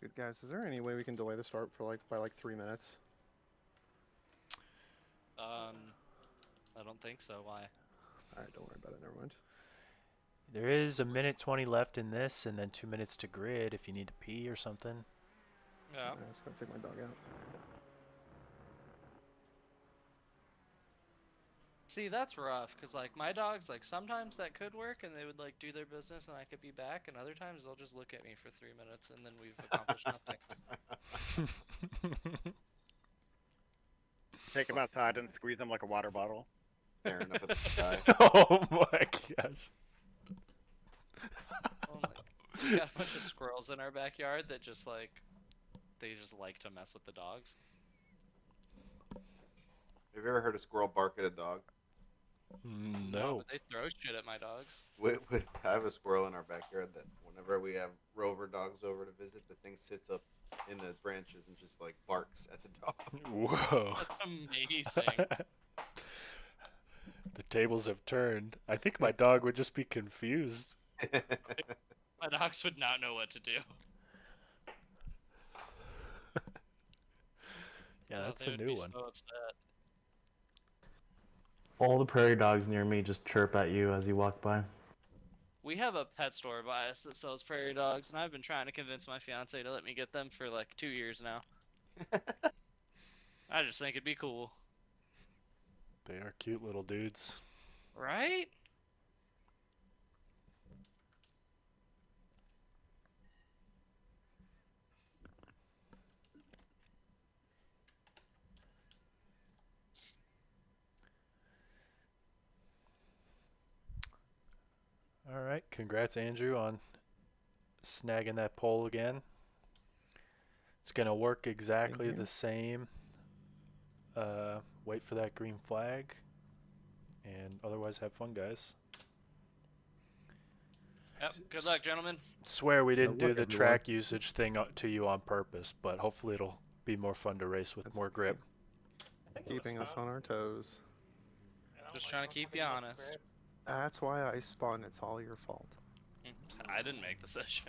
Good guys, is there any way we can delay the start for by 3 minutes? I don't think so. Why? Alright, don't worry about it, never mind. There is a minute 20 left in this, and then 2 minutes to grid if you need to pee or something. Yeah. I'm just gonna take my dog out. See, that's rough, cause like my dogs, like sometimes that could work, and they would like do their business, and I could be back, and other times they'll just look at me for 3 minutes, and then we've accomplished nothing. Take him outside and squeeze him like a water bottle. Staring up at the sky. Oh my gosh. Oh my. We got a bunch of squirrels in our backyard that just like, they just like to mess with the dogs. Have you ever heard a squirrel bark at a dog? No. But they throw shit at my dogs. I have a squirrel in our backyard that whenever we have rover dogs over to visit, the thing sits up in the branches and just like barks at the dog. Whoa. That's amazing. The tables have turned. I think my dog would just be confused. My dogs would not know what to do. Yeah, that's they a would new be one. So upset. All the prairie dogs near me just chirp at you as you walk by. We have a pet store by us that sells prairie dogs, and I've been trying to convince my fiance to let me get them for like 2 years now. I just think it'd be cool. They are cute little dudes. Right? All right, congrats, Andrew, on snagging that pole again. It's gonna work exactly the same. Wait for that green flag, and otherwise have fun, guys. Yep. Good luck, gentlemen. Swear we didn't Good do luck, the everyone. track usage thing to you on purpose, but hopefully it'll be more fun to race with more grip. Keeping us on our toes. Just trying to keep you honest. That's why I spun. It's all your fault. I didn't make the session.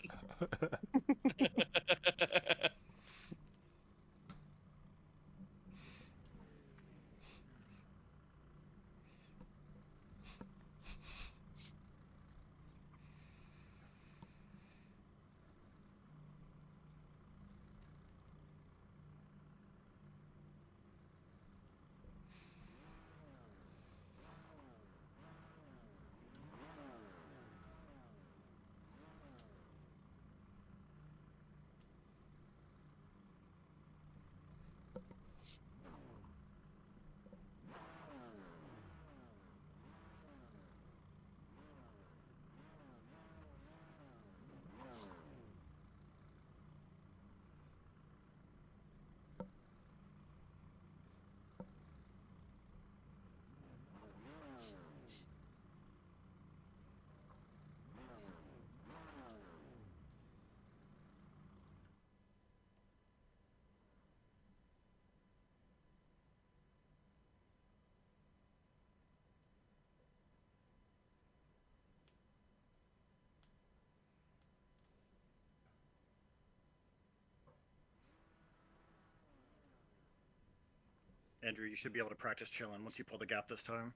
Andrew, you should be able to practice chilling once you pull the gap this time.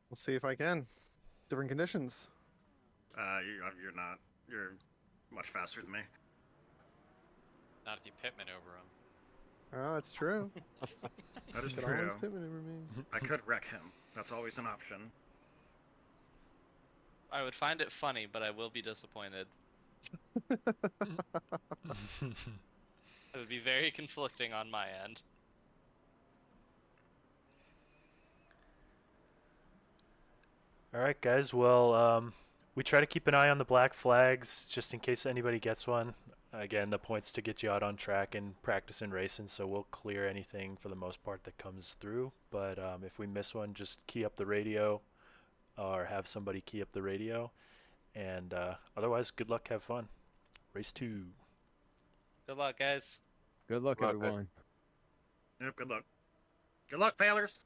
We'll see if I can. Different conditions. You're not. You're much faster than me. Not if you pit maneuver him. Oh, that's true. That is Could true. always pit maneuver me. I could wreck him. That's always an option. I would find it funny, but I will be disappointed. It would be very conflicting on my end. All right, guys. Well, we try to keep an eye on the black flags just in case anybody gets one. Again, the point's to get you out on track and practice and racing, so we'll clear anything for the most part that comes through. But if we miss one, just key up the radio or have somebody key up the radio. And otherwise, good luck, have fun. Race 2. Good luck, guys. Good luck, Good luck, guys. everyone. Yep, good luck. Good luck, failers.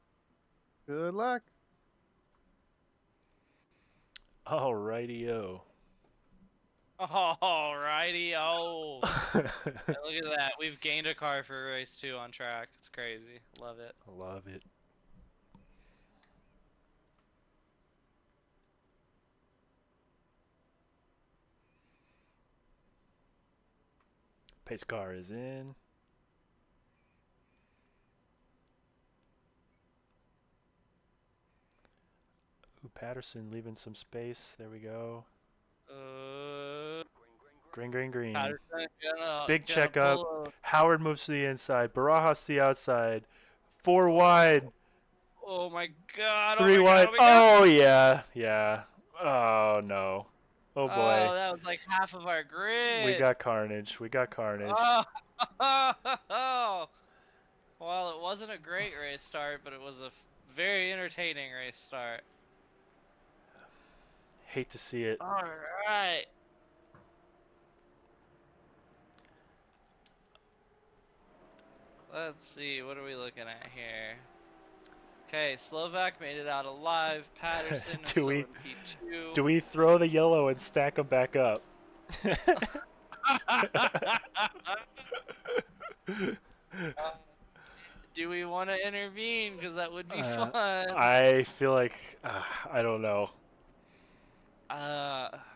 Good luck. Alrighty-o. Alrighty, oh. Look at that. We've gained a car for race 2 on track. It's crazy. Love it. Love it. Pace car is in. Ooh, Patterson leaving some space. There we go. Green. Patterson Big gonna checkup. pull Howard moves to the inside. Barajas to the outside. 4 wide. oh my god. 3 oh my wide. God, oh my god. Oh, yeah. Yeah. Oh, no. Oh, boy. Oh, that was like half of our grid. We got carnage. We got carnage. Oh. Well, it wasn't a great race start, but it was a very entertaining race start. Hate to see it. All right. Let's see, what are we looking at here? Okay, Slovak made it out alive. Patterson is still in P2. Do we throw the yellow and stack them back up? Do we want to intervene? Because that would be fun. I feel like I don't know.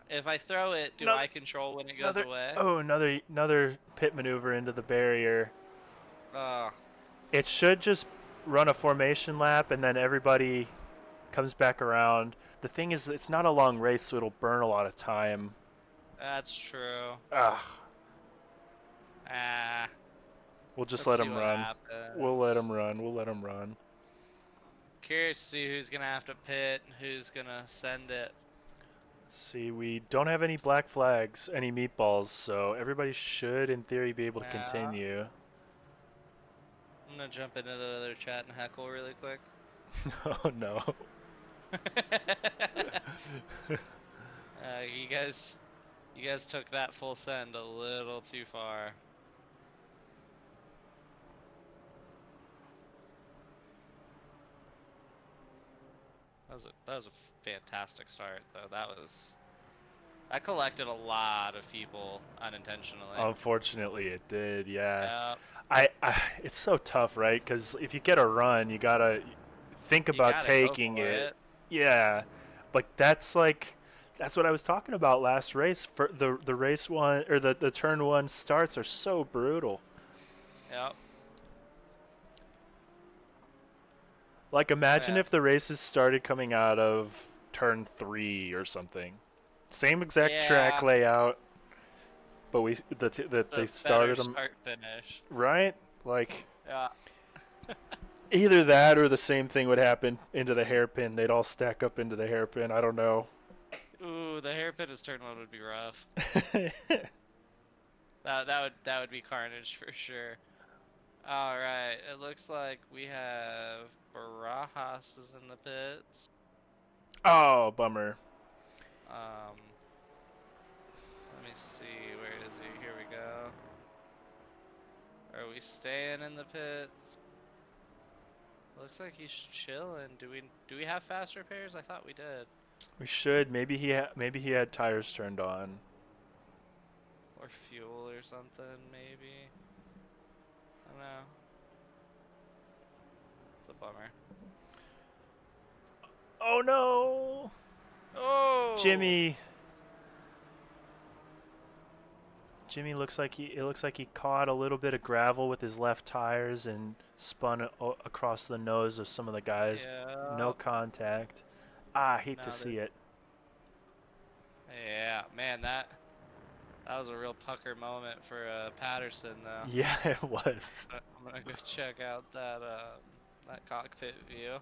If I throw it, do I control when it goes away? Oh, another pit maneuver into the barrier. It should just run a formation lap and then everybody comes back around. The thing is, it's not a long race, so it'll burn a lot of time. That's true. We'll just Let's let see him what run. happens. We'll let him run. We'll let him run. Curious to see who's gonna have to pit and who's gonna send it. See, we don't have any black flags, any meatballs, so everybody should, in theory, be able to continue. I'm gonna jump into the other chat and heckle really quick. Oh no. You guys took that full send a little too far. That was a fantastic start, though. That collected a lot of people unintentionally. Unfortunately, it did. Yeah. Yep. It's so tough, right? Because if you get a run, you gotta think about taking it. Yeah. But that's what I was talking about last race. For the race one or the turn 1 starts are so brutal. Yep. Like, imagine if the races started coming out of turn 3 or something. Same exact track layout, but they started them start finish. right. Like, Yeah. either that or the same thing would happen into the hairpin. They'd all stack up into the hairpin. I don't know. Ooh, the hairpin is turn 1 would be rough. that would be carnage for sure. All right, it looks like we have Barajas is in the pits. Oh, bummer. Let me see, where is he? Here we go. Are we staying in the pits? Looks like he's chilling. Do we have fast repairs? I thought we did. We should. Maybe he had tires turned on. Or fuel or something, maybe. Bummer. Oh no! Oh! Jimmy looks like he caught a little bit of gravel with his left tires and spun across the nose of some of the guys. Yeah. No contact. I hate to No, see it. Yeah, man, that was a real pucker moment for Patterson, though. Yeah, it was. I'm gonna go check out that that cockpit view.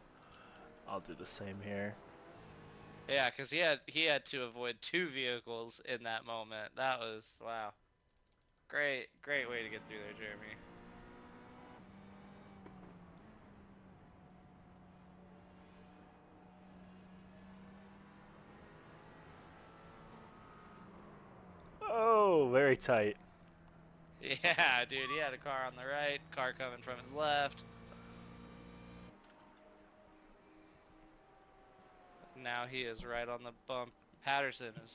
I'll do the same here. Yeah, because he had to avoid 2 vehicles in that moment. That was wow. Great way to get through there, Jeremy. Oh, very tight. Yeah, dude, he had a car on the right, car coming from his left. Now he is right on the bump. Patterson is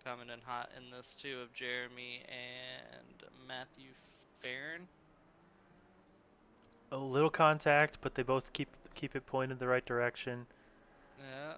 coming in hot in this too of Jeremy and Matthew Farron. A little contact, but they both keep it pointed the right direction. Yeah.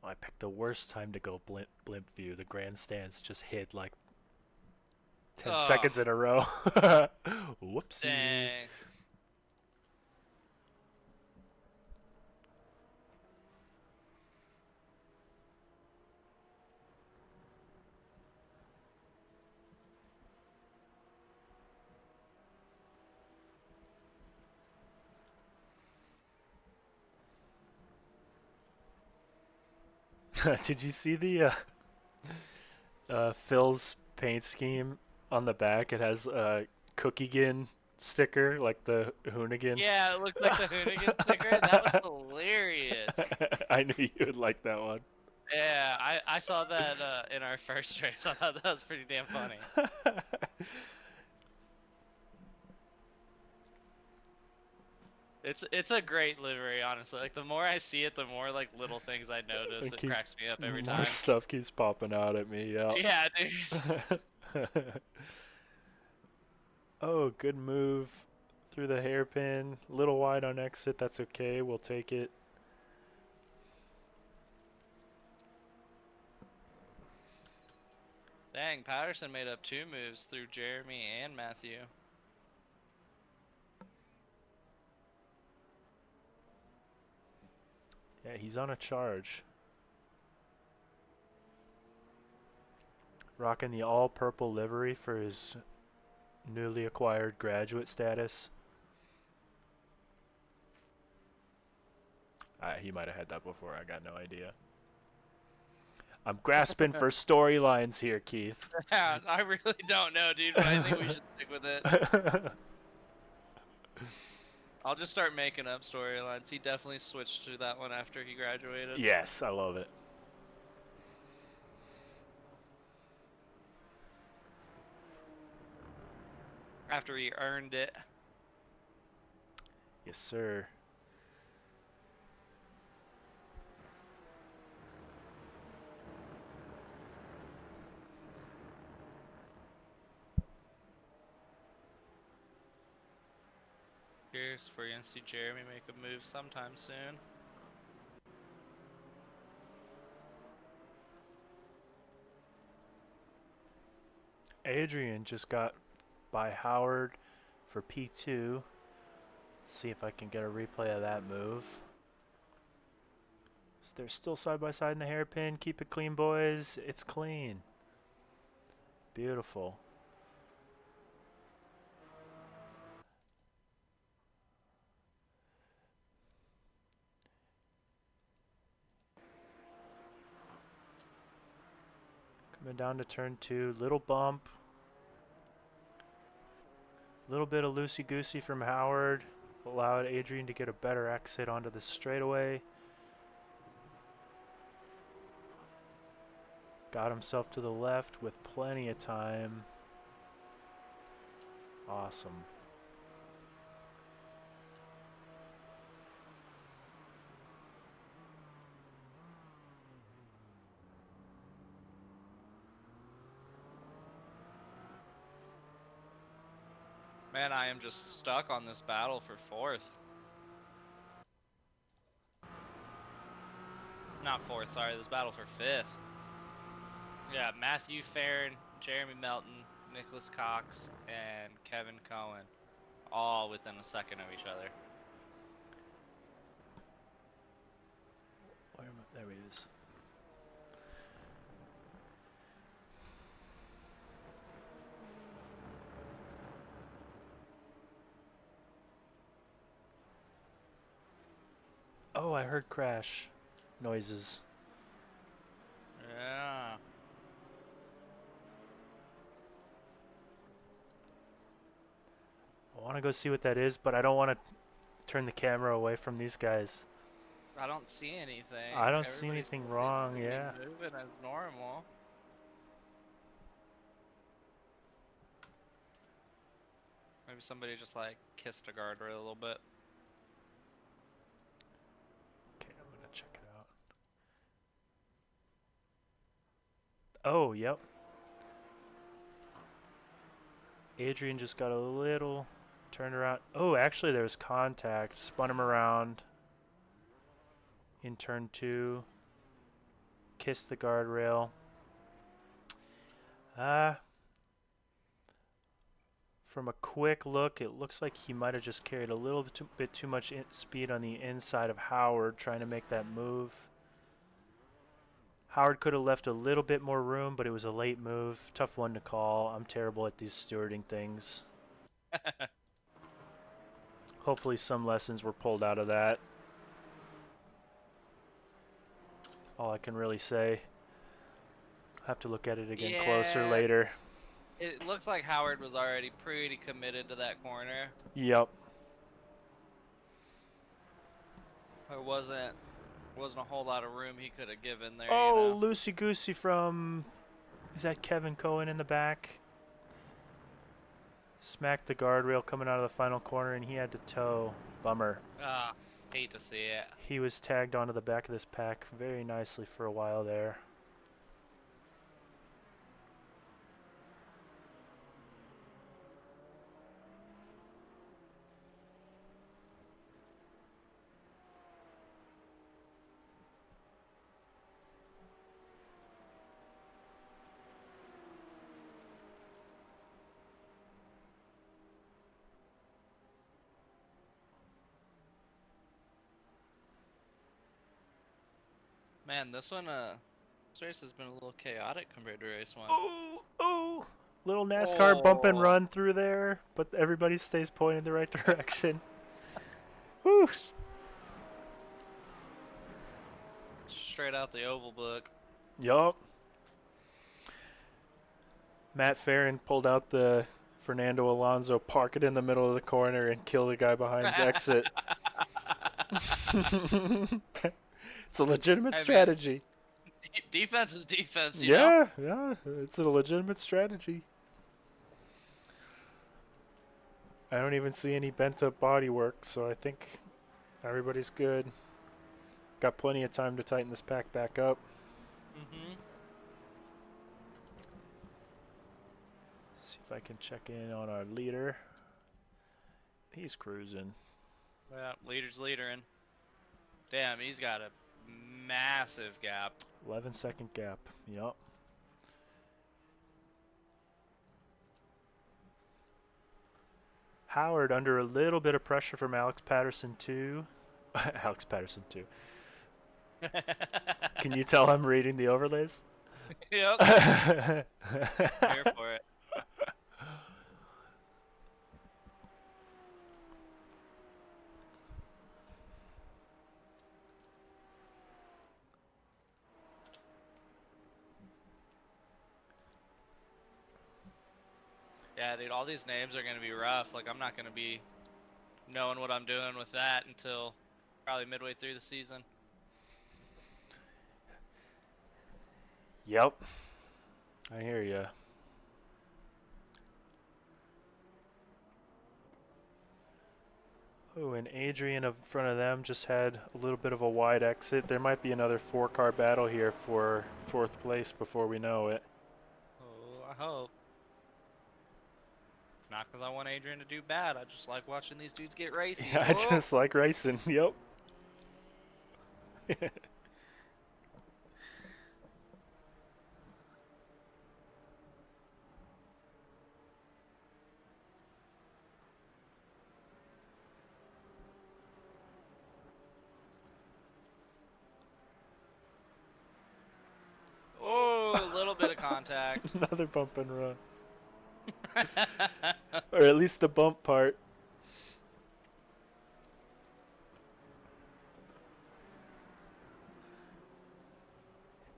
I picked the worst time to go blimp view. The grandstands just hit like 10 seconds in a row. Whoopsie. Dang. Did you see the Phil's paint scheme on the back? It has a Cookiegan sticker, like the Hoonigan. Yeah, it looked like the Hoonigan sticker. That was hilarious. I knew you would like that one. Yeah, I saw that in our first race. I thought that was pretty damn funny. It's a great livery, honestly. Like the more I see it, the more like little things I notice. It cracks me up every More time. stuff keeps popping out at me. Yeah. Yeah, dude. Oh, good move through the hairpin. A little wide on exit. That's okay. We'll take it. Dang, Patterson made up 2 moves through Jeremy and Matthew. Yeah, he's on a charge. Rocking the all-purple livery for his newly acquired graduate status. He might have had that before. I got no idea. I'm grasping for storylines here, Keith. Yeah, I really don't know, dude, but I think we should stick with it. I'll just start making up storylines. He definitely switched to that one after he graduated. Yes, I love it. After he earned it. Yes, sir. Curious if we're gonna see Jeremy make a move sometime soon. Adrian just got by Howard for P2. Let's see if I can get a replay of that move. So they're still side by side in the hairpin. Keep it clean, boys. It's clean. Beautiful. Coming down to turn 2, little bump. little bit of loosey-goosey from Howard allowed Adrian to get a better exit onto the straightaway. Got himself to the left with plenty of time. Awesome. Man, I am just stuck on this battle for 4th. Not 4th, sorry, this battle for 5th. Yeah, Matthew Farron, Jeremy Melton, Nicholas Cox, and Kevin Cohen, all within a second of each other. Where am I? There it is. Oh, I heard crash noises. Yeah. I want to go see what that is, but I don't want to turn the camera away from these guys. I don't see anything. I don't see anything wrong, yeah. Moving as normal. Maybe somebody just like kissed a guardrail a little bit. Okay, I'm gonna check it out. Oh, yep. Adrian just got a little turned around. Oh, actually there was contact. Spun him around in turn 2. Kissed the guardrail. From a quick look, it looks like he might have just carried a little bit too much speed on the inside of Howard, trying to make that move. Howard could have left a little bit more room, but it was a late move. Tough one to call. I'm terrible at these stewarding things. Hopefully some lessons were pulled out of that. All I can really say. I'll have to look at it again closer later. It looks like Howard was already pretty committed to that corner. Yep. There wasn't a whole lot of room he could have given there. Oh, you know? loosey-goosey from... Is that Kevin Cohen in the back? Smacked the guardrail coming out of the final corner, and he had to tow. Bummer. Ah, hate to see it. He was tagged onto the back of this pack very nicely for a while there. Man, this race has been a little chaotic compared to race 1. Oh! Little NASCAR bump and run through there, but everybody stays pointed the right direction. Whew! Straight out the oval book. Yup. Matt Farron pulled out the Fernando Alonso, park it in the middle of the corner, and kill the guy behind's exit. It's a legitimate strategy. Defense is defense, you know? Yeah, it's a legitimate strategy. I don't even see any bent up body work, so I think everybody's good. Got plenty of time to tighten this pack back up. Mm-hmm. See if I can check in on our leader. He's cruising. Yeah, leader's leadering. Damn, he's got a massive gap. 11-second gap. Yup. Howard under a little bit of pressure from Alex Patterson too. Alex Patterson too. Can you tell I'm reading the overlays? Yep. Here for it. Yeah, dude, all these names are gonna be rough. Like, I'm not gonna be knowing what I'm doing with that until probably midway through the season. Yep. I hear ya. Oh, and Adrian in front of them just had a little bit of a wide exit. There might be another 4-car battle here for 4th place before we know it. Oh, I hope. Not because I want Adrian to do bad. I just like watching these dudes get racy. Yeah, I just like racing. Yep. Oh, a little bit of contact. Another bump and run. Or at least the bump part.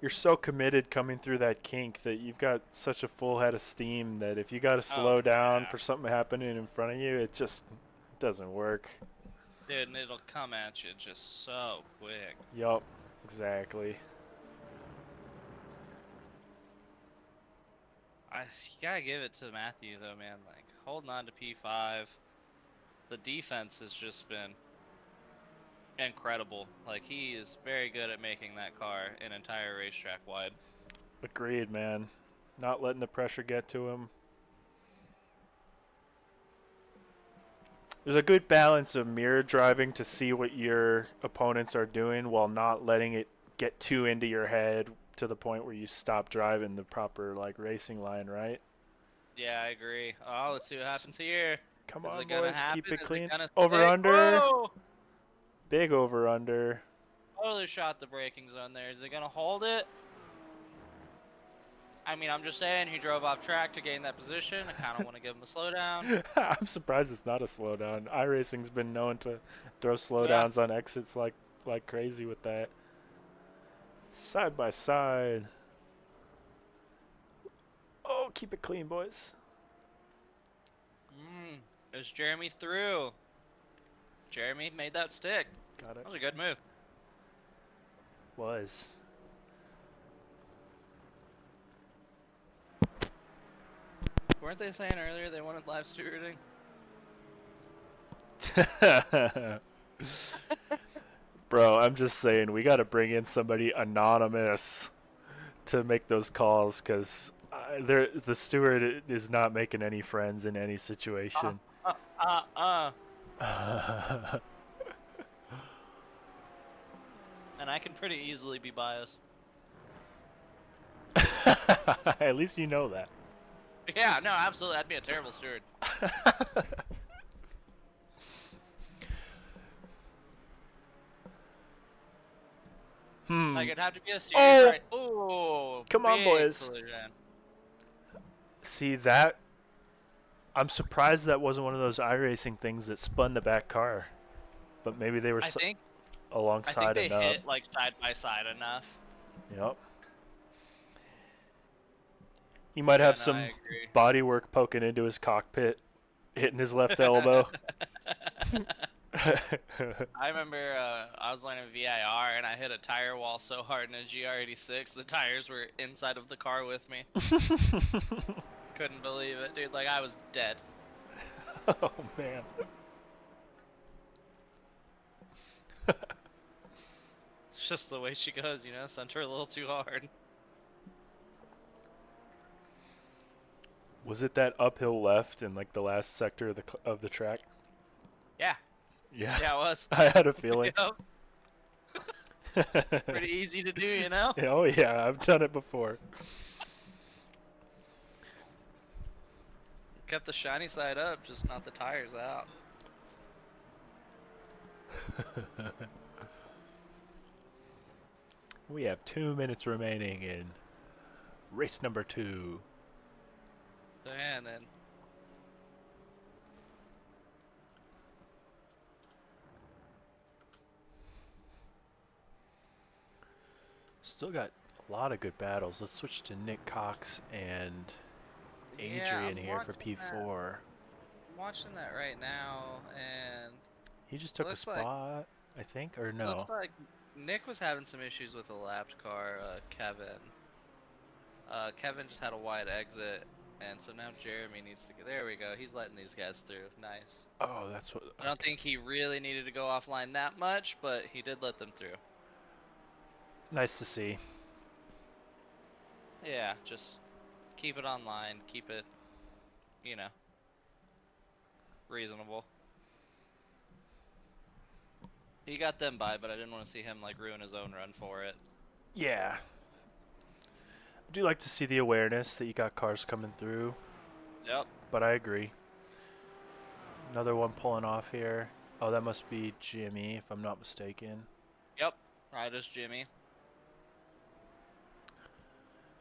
You're so committed coming through that kink that you've got such a full head of steam that if you got to slow down for something happening in front of you, it just doesn't work. Dude, and it'll come at you just so quick. Yup, exactly. You gotta give it to Matthew though, man. Like, holding on to P5. The defense has just been incredible. Like, he is very good at making that car an entire racetrack wide. Agreed, man. Not letting the pressure get to him. There's a good balance of mirror driving to see what your opponents are doing while not letting it get too into your head to the point where you stop driving the proper like racing line, right? Yeah, I agree. Oh, let's see what happens here. Come Is on, it gonna boys, happen? keep it Is clean. gonna Over stick? under. Whoa! Big over under. Totally shot the braking zone there. Is it gonna hold it? I mean, I'm just saying, he drove off track to gain that position. I kind of want to give him a slowdown. I'm surprised it's not a slowdown. iRacing's been known to throw slowdowns on exits like crazy with that. Side by side. Oh, keep it clean, boys. Is Jeremy through? Jeremy made that stick. Got it. That was a good move. Was. Weren't they saying earlier they wanted live stewarding? Bro, I'm just saying we got to bring in somebody anonymous to make those calls because the steward is not making any friends in any situation. And I can pretty easily be biased. At least you know that. Yeah, no, absolutely. I'd be a terrible steward. Like, it'd have to be a steward. Right? Oh, come on, boys. Collision. See that? I'm surprised that wasn't one of those iRacing things that spun the back car. But maybe they were alongside I think they enough. hit like side by side enough. Yep. He might have some body work poking into his cockpit, hitting his left elbow. I remember I was learning VIR and I hit a tire wall so hard in a GR86 the tires were inside of the car with me. Couldn't believe it, dude. Like, I was dead. Oh, man. It's just the way she goes, you know? Sent her a little too hard. Was it that uphill left in like the last sector of the track? Yeah. Yeah. Yeah, it was. I had a feeling. Pretty easy to do, you know? Oh yeah, I've done it before. Kept the shiny side up, just not the tires out. We have 2 minutes remaining in race number 2. And then still got a lot of good battles. Let's switch to Nick Cox and Adrian I'm here for watching that. P4. I'm watching that right now, and He just took a looks like spot, I think, or no? looks like Nick was having some issues with the lapped car. Kevin. Kevin just had a wide exit, and so now Jeremy needs to get. There we go. He's letting these guys through. Nice. Oh, that's what. I don't think he really needed to go offline that much, but he did let them through. Nice to see. Yeah, just keep it online. Keep it, you know, reasonable. He got them by, but I didn't want to see him like ruin his own run for it. Yeah. I do like to see the awareness that you got cars coming through. Yep. But I agree. Another one pulling off here. Oh, that must be Jimmy, if I'm not mistaken. Yep. Right as Jimmy.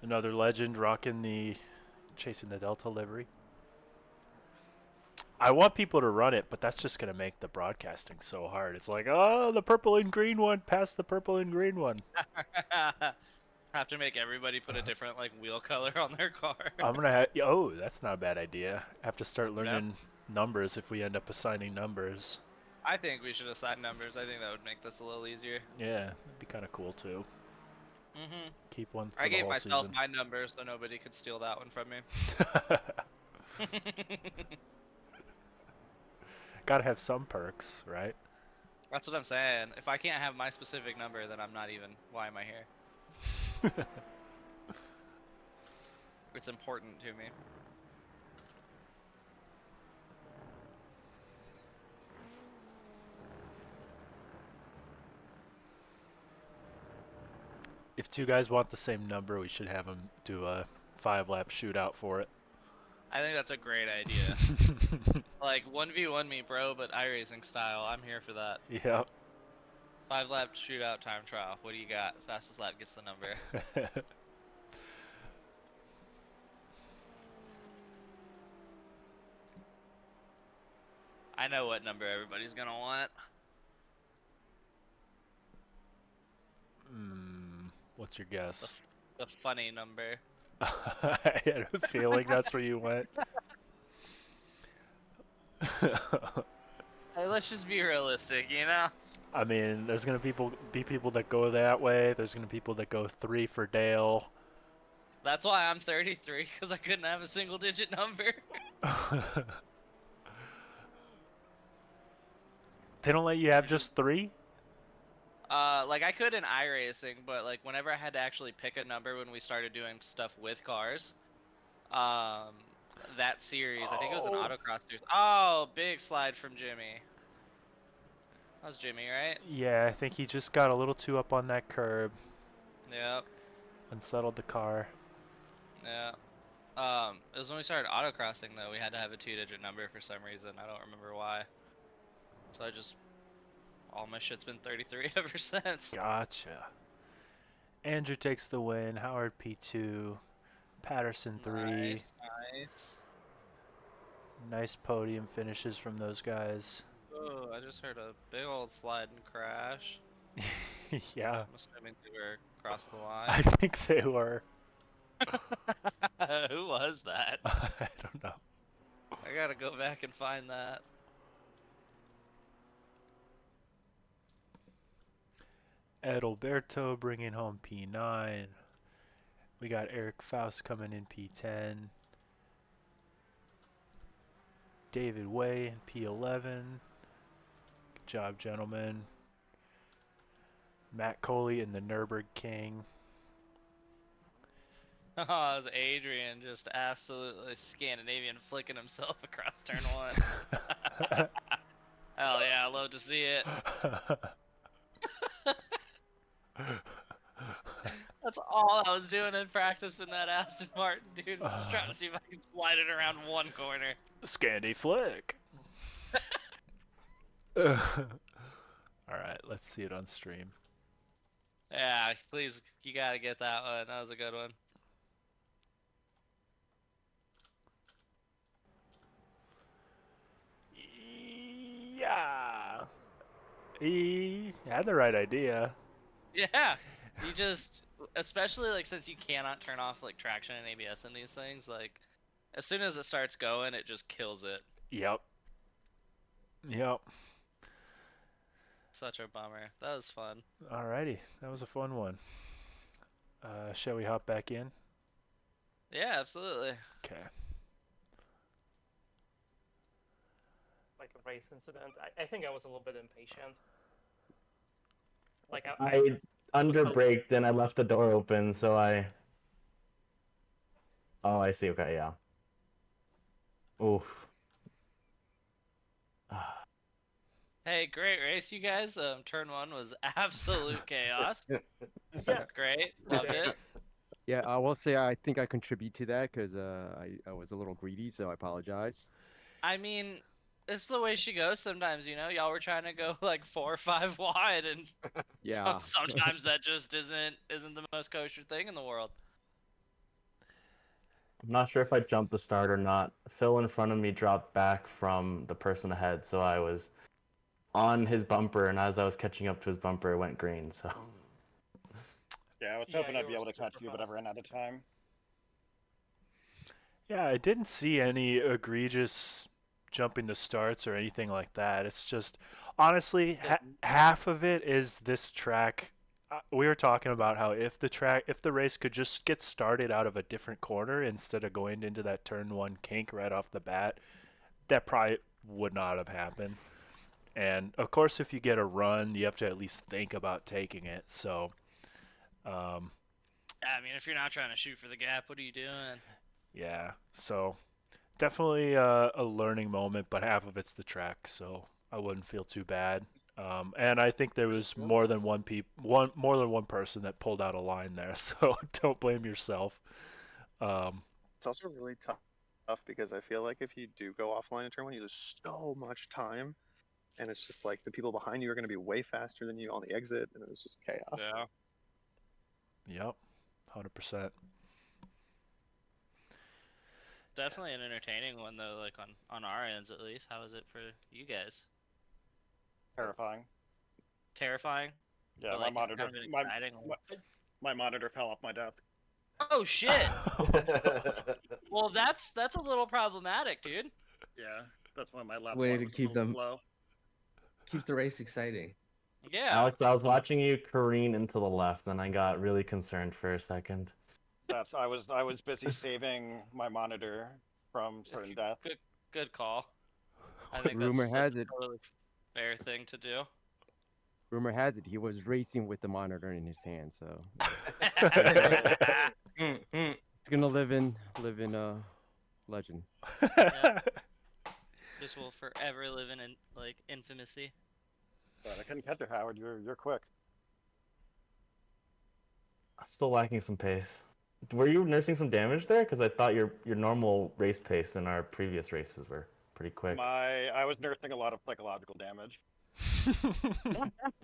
Another legend rocking the chasing the Delta livery. I want people to run it, but that's just going to make the broadcasting so hard. It's like, oh, the purple and green one, pass the purple and green one. Have to make everybody put a different like wheel color on their car. I'm going to oh, that's not a bad idea. I have to start learning numbers if we end up assigning numbers. I think we should assign numbers. I think that would make this a little easier. Yeah, that'd be kind of cool too. Mm-hmm. Keep one for I the gave whole myself season. my number so nobody could steal that one from me. Gotta have some perks, right? That's what I'm saying. If I can't have my specific number, then I'm not even. Why am I here? It's important to me. If two guys want the same number, we should have them do a 5-lap shootout for it. I think that's a great idea. Like 1v1 me, bro, but iRacing style. I'm here for that. Yep. 5-lap shootout time trial. What do you got? Fastest lap gets the number. I know what number everybody's gonna want. What's your guess? The funny number. I had a feeling that's where you went. Hey, let's just be realistic, you know? I mean, there's gonna be people that go that way. There's gonna be people that go 3 for Dale. That's why I'm 33, because I couldn't have a single digit number. They don't let you have just 3? Like I could in iRacing, but like whenever I had to actually pick a number when we started doing stuff with cars, that series, I think it was an autocross series. Oh, big slide from Jimmy. That was Jimmy, right? Yeah, I think he just got a little too up on that curb. Yep. Unsettled the car. Yeah. It was when we started autocrossing though. We had to have a 2-digit number for some reason. I don't remember why. So I just, all my shit's been 33 ever since. Gotcha. Andrew takes the win. Howard P2. Patterson 3. Nice. Nice podium finishes from those guys. Oh, I just heard a big old slide and crash. Yeah. I'm assuming they were across the line. I think they were. Who was that? I don't know. I gotta go back and find that. Adalberto bringing home P9. We got Eric Faust coming in P10. David Way in P11. Good job, gentlemen. Matt Coley in the Nürburgring King. Oh, it was Adrian just absolutely Scandinavian flicking himself across turn 1. Hell yeah, I love to see it. That's all I was doing in practice in that Aston Martin, dude. Just trying to see if I can slide it around one corner. Scandi flick. Alright, let's see it on stream. Yeah, please, you gotta get that one. That was a good one. Yeah. He had the right idea. Yeah, you just, especially like since you cannot turn off like traction and ABS in these things, like As soon as it starts going, it just kills it. Yep. Yep. Such a bummer. That was fun. Alrighty, that was a fun one. Shall we hop back in? Yeah, absolutely. Okay. Like a race incident. I think I was a little bit impatient. Like I under braked, then I left the door open, so I. Oh, I see. Okay, yeah. Oof. Hey, great race, you guys. Turn 1 was absolute chaos. Yeah. Great. Loved it. Yeah, I will say I think I contribute to that because I was a little greedy, so I apologize. I mean, it's the way she goes sometimes, you know? Y'all were trying to go like 4 or 5 wide, and Yeah. sometimes that just isn't the most kosher thing in the world. I'm not sure if I jumped the start or not. Phil in front of me dropped back from the person ahead, so I was on his bumper, and as I was catching up to his bumper, it went green. So. Yeah, I was hoping I'd be able to catch you, but I ran out of time. Yeah, I didn't see any egregious jumping the starts or anything like that. It's just, honestly, half of it is this track. We were talking about how if the race could just get started out of a different corner instead of going into that turn 1 kink right off the bat, that probably would not have happened. And of course, if you get a run, you have to at least think about taking it. So, I mean, if you're not trying to shoot for the gap, what are you doing? yeah. So, definitely a learning moment, but half of it's the track, so I wouldn't feel too bad. And I think there was more than one person that pulled out a line there, so don't blame yourself. It's also really tough because I feel like if you do go offline in turn 1, you lose so much time, and it's just like the people behind you are going to be way faster than you on the exit, and it's just chaos. Yeah. Yep, 100%. It's definitely an entertaining one though, like on our ends at least. How is it for you guys? Terrifying. Terrifying? Yeah, But, my like, monitor. kind of exciting, like- My monitor fell off my desk. Oh shit! Well, that's a little problematic, dude. Yeah, that's why my laptop Way to was keep so them slow. keep the race exciting. Yeah. Alex, I was watching you careen into the left, and I got really concerned for a second. I was busy saving my monitor from certain death. Good call. I think Rumor that's has a it. totally fair thing to do. Rumor has it he was racing with the monitor in his hand, so it's gonna live in legend. Yeah. Just will forever live in like infamousy. But I couldn't catch her, Howard. You're quick. I'm still lacking some pace. Were you nursing some damage there? Because I thought your normal race pace in our previous races were pretty quick. I was nursing a lot of psychological damage.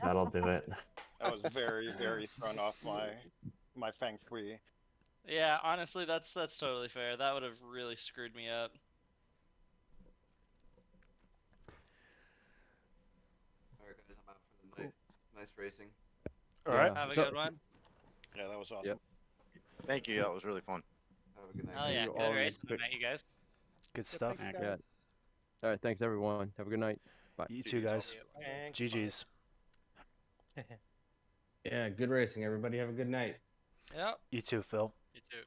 That'll do it. I was very, very thrown off my feng shui. Yeah, honestly, that's totally fair. That would have really screwed me up. Alright, guys, I'm out for the night. Nice racing. All right. Have a good one. Yeah, that was awesome. Yep. Thank you. That was really fun. Have a good night. Oh yeah, you all good race next week. tonight, you guys. Good stuff. Yeah. All right, thanks everyone. Have a good night. Bye. You too, guys. Thanks, GG's. Yeah, good racing, everybody. Have a good night. Yep. You too, Phil. You too.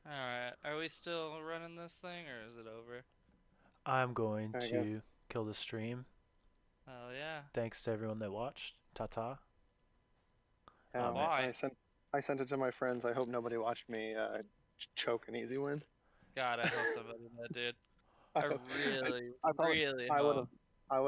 Alright, are we still running this thing or is it over? I'm going I guess. to kill the stream. Oh yeah. Thanks to everyone that watched. Ta-ta. Bye. I sent it to my friends. I hope nobody watched me choke an easy win. God, I hope somebody did, dude. I really, I really would hope. have